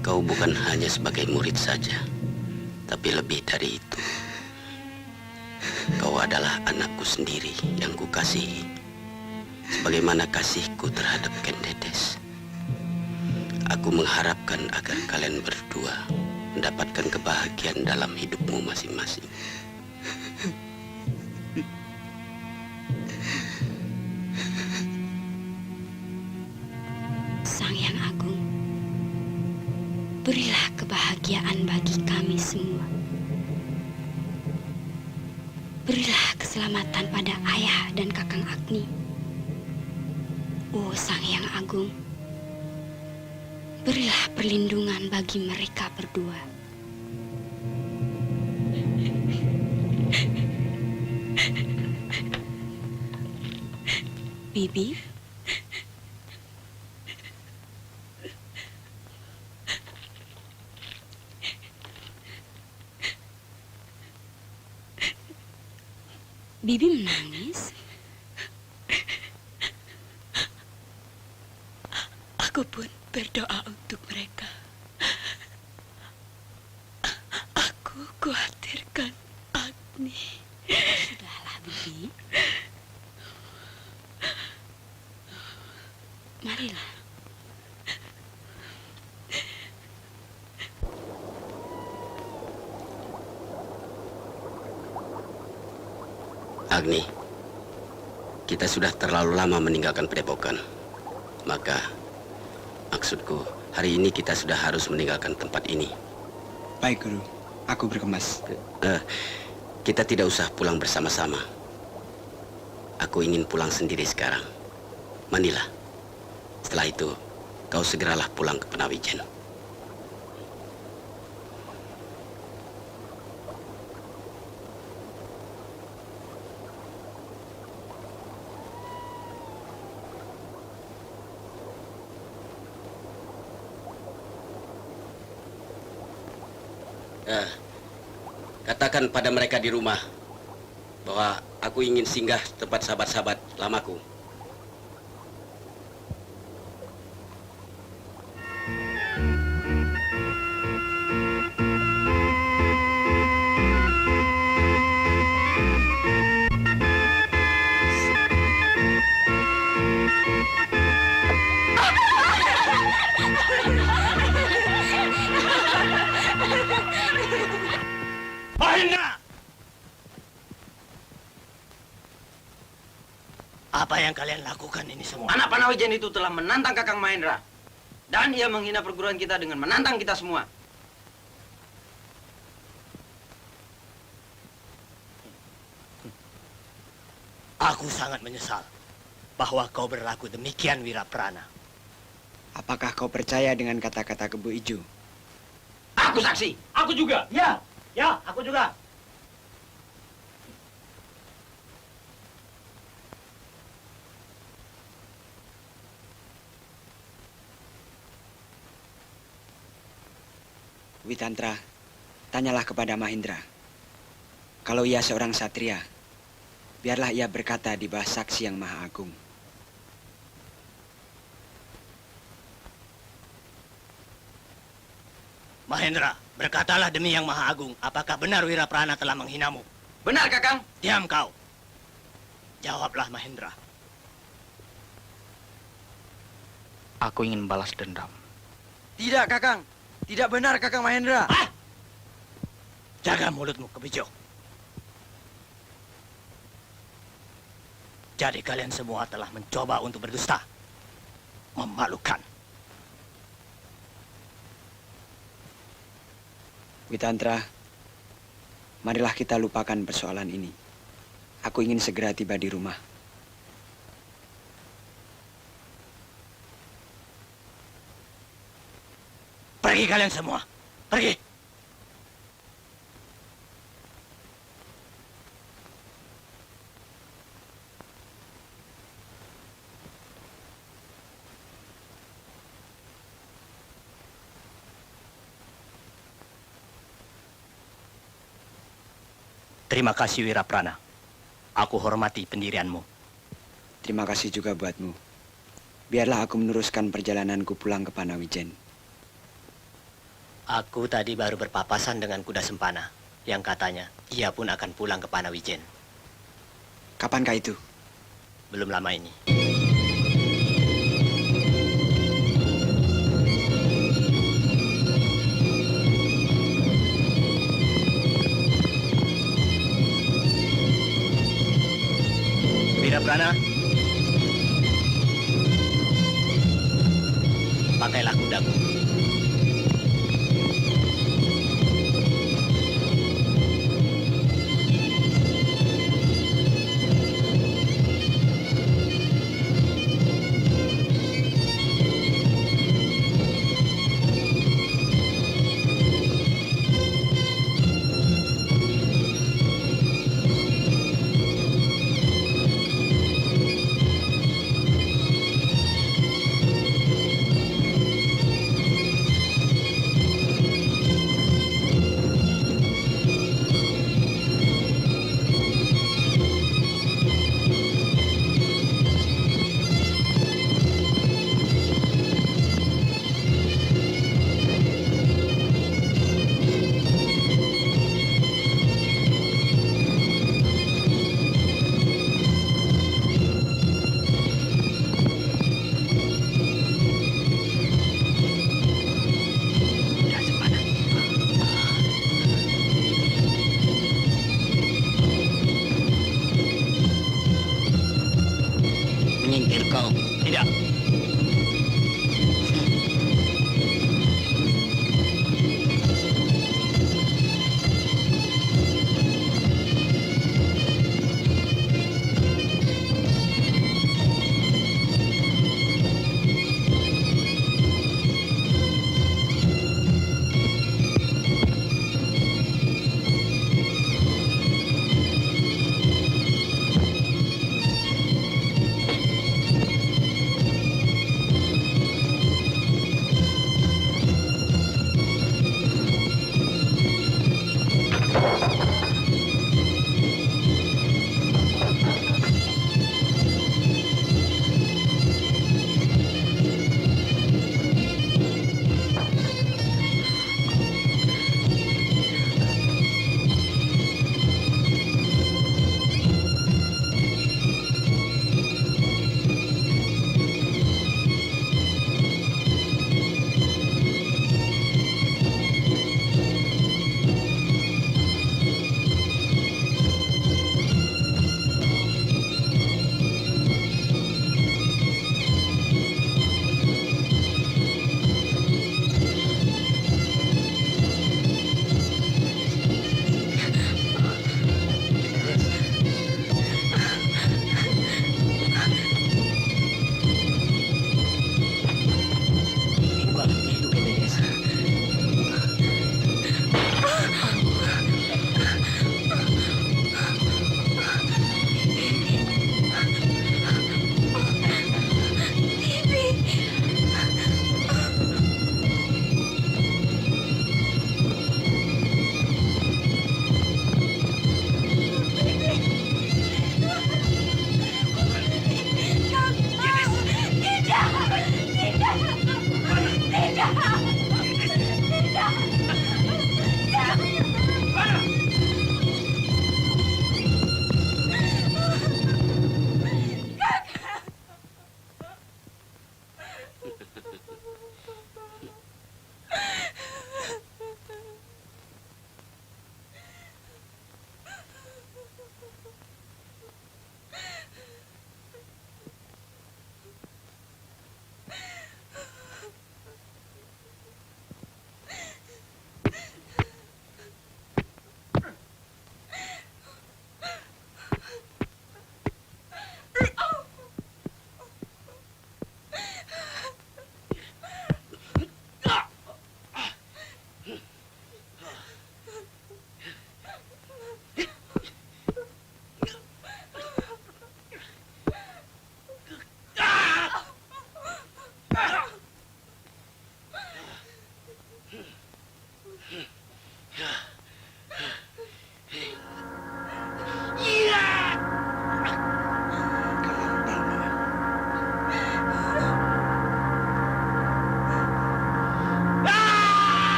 kau bukan hanya sebagai murid saja, tapi lebih dari itu. Kau adalah anakku sendiri yang kukasihi, sebagaimana kasihku terhadap Kendedes. Aku mengharapkan agar kalian berdua mendapatkan kebahagiaan dalam hidupmu masing-masing. Sang Yang Agung, berilah kebahagiaan bagi kami semua. Berilah keselamatan pada ayah dan kakang Agni. Oh Sang Yang Agung, berilah perlindungan bagi mereka berdua. Bibi, Bibi menangis. Aku pun berdoa untuk mereka. Aku khawatirkan Agni. Sudahlah, Bibi. Marilah. Agni, kita sudah terlalu lama meninggalkan Padepokan. Maka, maksudku, hari ini kita sudah harus meninggalkan tempat ini. Baik, Guru. Aku berkemas. Kita tidak usah pulang bersama-sama. Aku ingin pulang sendiri sekarang. Mandilah. Setelah itu, kau segeralah pulang ke Penawijen. Katakan pada mereka di rumah bahwa aku ingin singgah tempat sahabat-sahabat lamaku. Mahendra! Apa yang kalian lakukan ini semua? Anak Panawijen itu telah menantang Kakang Mahendra. Dan ia menghina perguruan kita dengan menantang kita semua. Aku sangat menyesal bahwa kau berlaku demikian Wiraprana. Apakah kau percaya dengan kata-kata Kebu Ijo? Aku saksi. Aku juga. Ya, aku juga. Witantra, tanyalah kepada Mahendra. Kalau ia seorang satria, biarlah ia berkata di bawah saksi yang Maha Agung. Mahendra, berkatalah demi Yang Maha Agung, apakah benar Wiraprana telah menghinamu? Benar, Kakang. Diam kau. Jawablah, Mahendra. Aku ingin balas dendam. Tidak, Kakang. Tidak benar, Kakang Mahendra. Jaga mulutmu, Kebijo. Jadi kalian semua telah mencoba untuk berdusta. Memalukan. Witantra, marilah kita lupakan persoalan ini. Aku ingin segera tiba di rumah. Pergi kalian semua. Pergi. Terima kasih Wiraprana. Aku hormati pendirianmu. Terima kasih juga buatmu. Biarlah aku meneruskan perjalananku pulang ke Panawijen. Aku tadi baru berpapasan dengan kuda Sempana yang katanya ia pun akan pulang ke Panawijen. Kapankah itu? Belum lama ini. Wiraprana, pakailah kudaku. Menyingkir kau. Tidak.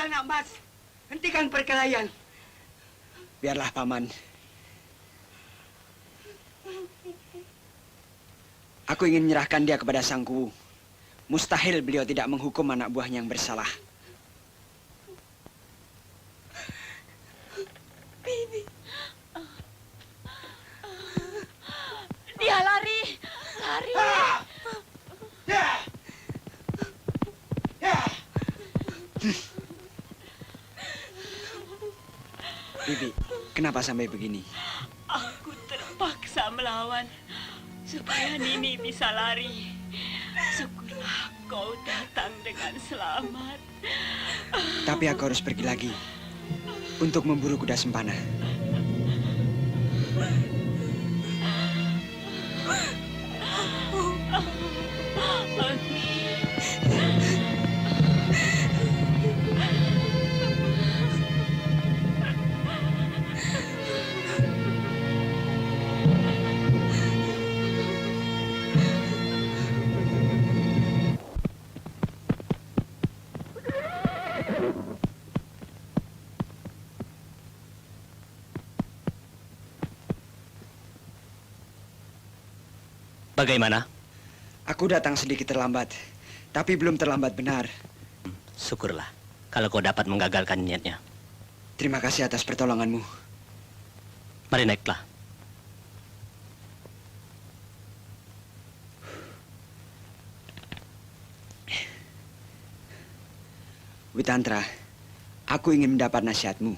Sudahlah nak Mas, hentikan perkelahian. Biarlah Paman. Aku ingin menyerahkan dia kepada Sang Kuwu. Mustahil beliau tidak menghukum anak buahnya yang bersalah. Bibi. Dia lari. Lari. Bibi, kenapa sampai begini? Aku terpaksa melawan supaya Nini bisa lari. Syukurlah kau datang dengan selamat. Tapi aku harus pergi lagi untuk memburu kuda sempana. Bagaimana? Aku datang sedikit terlambat, tapi belum terlambat benar. Syukurlah kalau kau dapat menggagalkan niatnya. Terima kasih atas pertolonganmu. Mari naiklah. Witantra, aku ingin mendapat nasihatmu.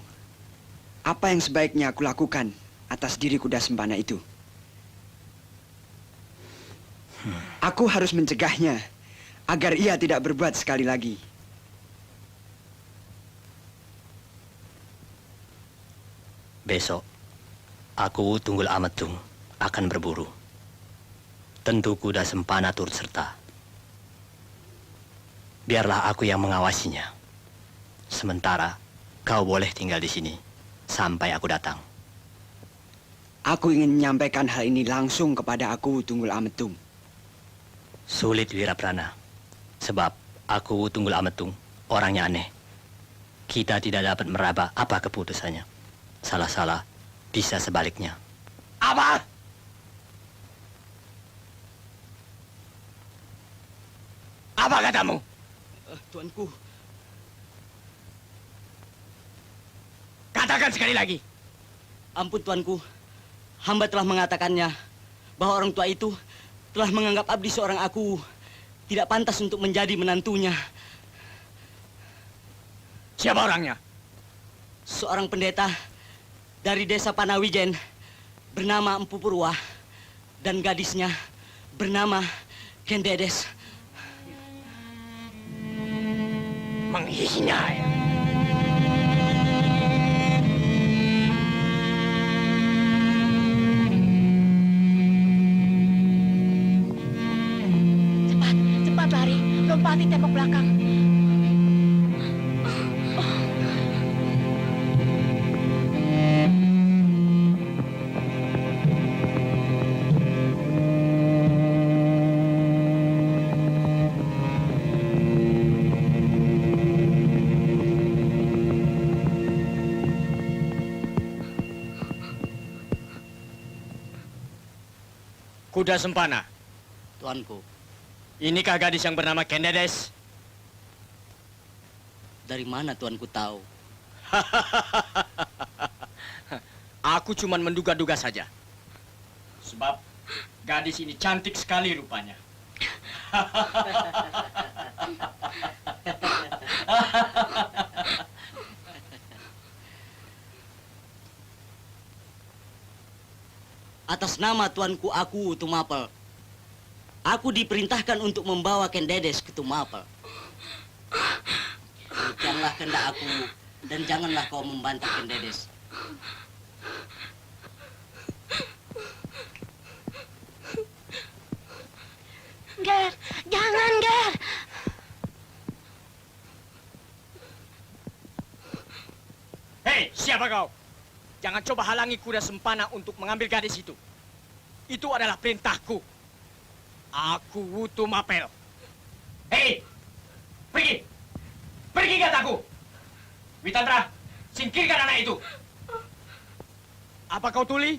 Apa yang sebaiknya aku lakukan atas diri kuda sempana itu? Aku harus mencegahnya agar ia tidak berbuat sekali lagi. Besok, aku Tunggul Ametung akan berburu. Tentu kuda sempana turut serta. Biarlah aku yang mengawasinya. Sementara kau boleh tinggal di sini sampai aku datang. Aku ingin menyampaikan hal ini langsung kepada aku Tunggul Ametung. Sulit Wiraprana, sebab aku Tunggul Ametung orangnya aneh. Kita tidak dapat meraba apa keputusannya. Salah-salah bisa sebaliknya. Apa? Apa katamu? Tuanku, Katakan sekali lagi. ampun tuanku. Hamba telah mengatakannya bahwa orang tua itu telah menganggap abdi seorang aku tidak pantas untuk menjadi menantunya. Siapa orangnya? Seorang pendeta dari desa Panawijen bernama Empu Purwa dan gadisnya bernama Kendedes. Menghina ya. Cepat, cepat lari. Lompati tembok belakang. Kuda sempana, Tuanku, inikah gadis yang bernama Kendedes? dari mana tuanku tahu? Aku cuma menduga-duga saja. Sebab gadis ini cantik sekali rupanya. Atas nama tuanku aku Tumapel, aku diperintahkan untuk membawa Kendedes ke Tumapel. Demikianlah kehendak aku, dan janganlah kau membantah Kendedes. Ger, jangan Ger. Hei, siapa kau? Jangan coba halangi kuda sempana untuk mengambil gadis itu. Itu adalah perintahku. Aku Wutu Mapel. Hei, pergi! Pergi kataku! Witandra, singkirkan anak itu. Apa kau tuli?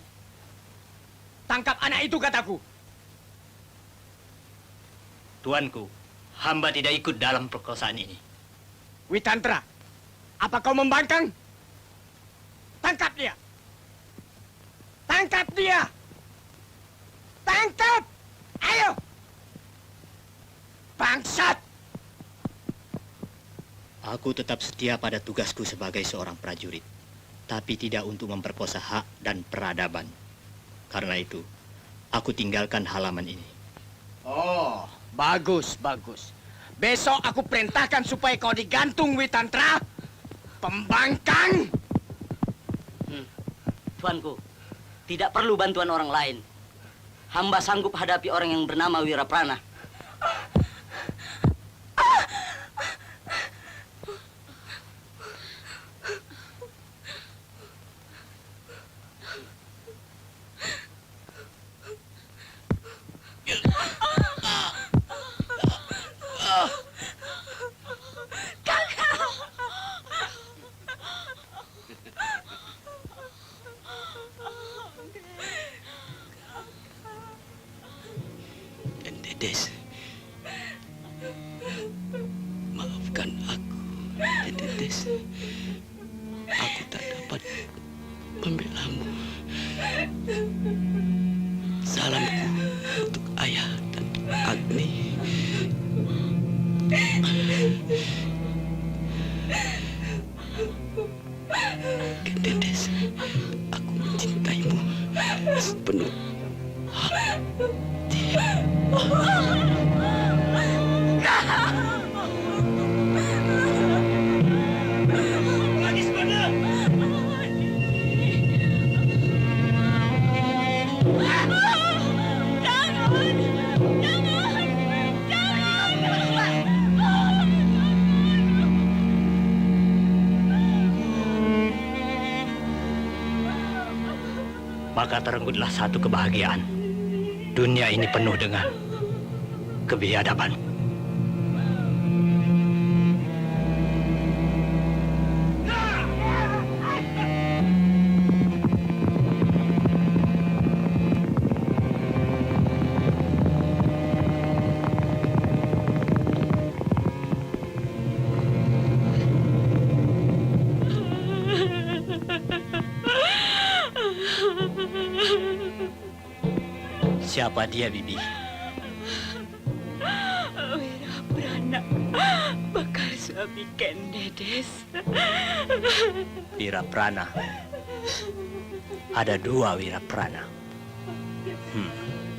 Tangkap anak itu, kataku. Tuanku, hamba tidak ikut dalam perkosaan ini. Witantra, apa kau membangkang? Tangkap dia! Tangkap dia! Tangkap! Ayo! Bangsat! Aku tetap setia pada tugasku sebagai seorang prajurit, tapi tidak untuk memperkosa hak dan peradaban. Karena itu, aku tinggalkan halaman ini. Oh, bagus, bagus. Besok aku perintahkan supaya kau digantung, Witantra. Pembangkang! Tuanku, tidak perlu bantuan orang lain. Hamba sanggup hadapi orang yang bernama Wiraprana. Dedes, maafkan aku, Dedes. Aku tak dapat membelamu. Salamku untuk ayah dan Agni. Dedes, aku mencintaimu sepenuh hati. Maka terenggutlah satu kebahagiaan. Dunia ini penuh dengan kebiadaban. Siapa dia, Bibi? Wiraprana, bakal suami Ken Dedes. Wiraprana. Ada dua Wiraprana.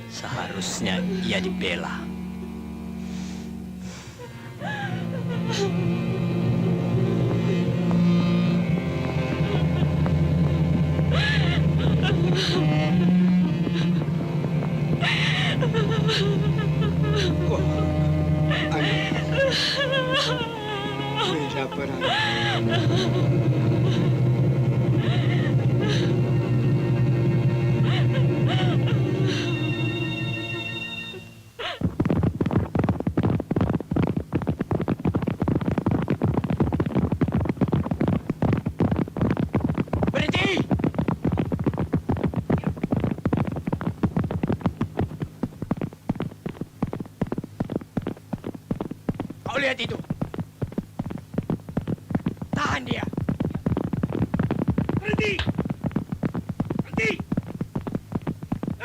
Seharusnya ia dibela. Berhenti! Kau lihat itu. Tahan dia. Berhenti! Berhenti!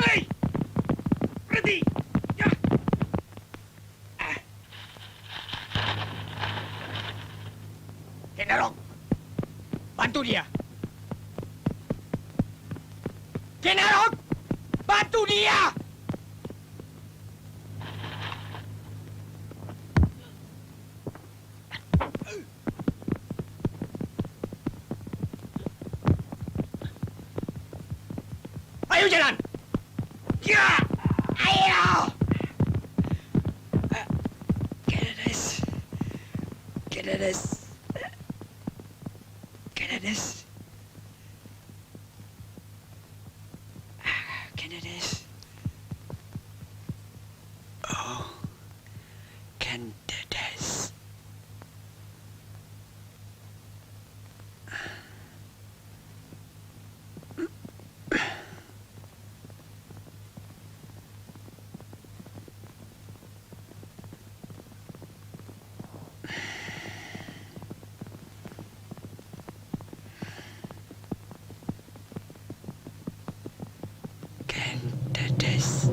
Hei! Berhenti! Ya! Kenarok, bantu dia. Kenarok, bantu dia. Ayo jalan. Ya, ayo. Dedes. Dedes. Dedes. Dedes. Oh, Ken Dedes. Kendedes.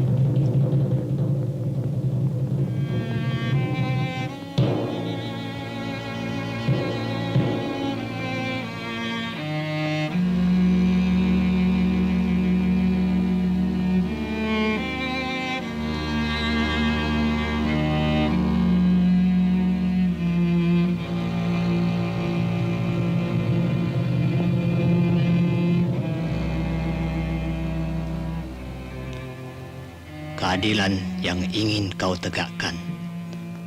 Keadilan yang ingin kau tegakkan,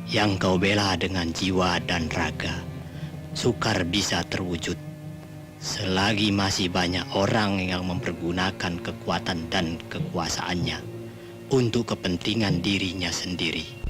yang kau bela dengan jiwa dan raga, sukar bisa terwujud selagi masih banyak orang yang mempergunakan kekuatan dan kekuasaannya untuk kepentingan dirinya sendiri.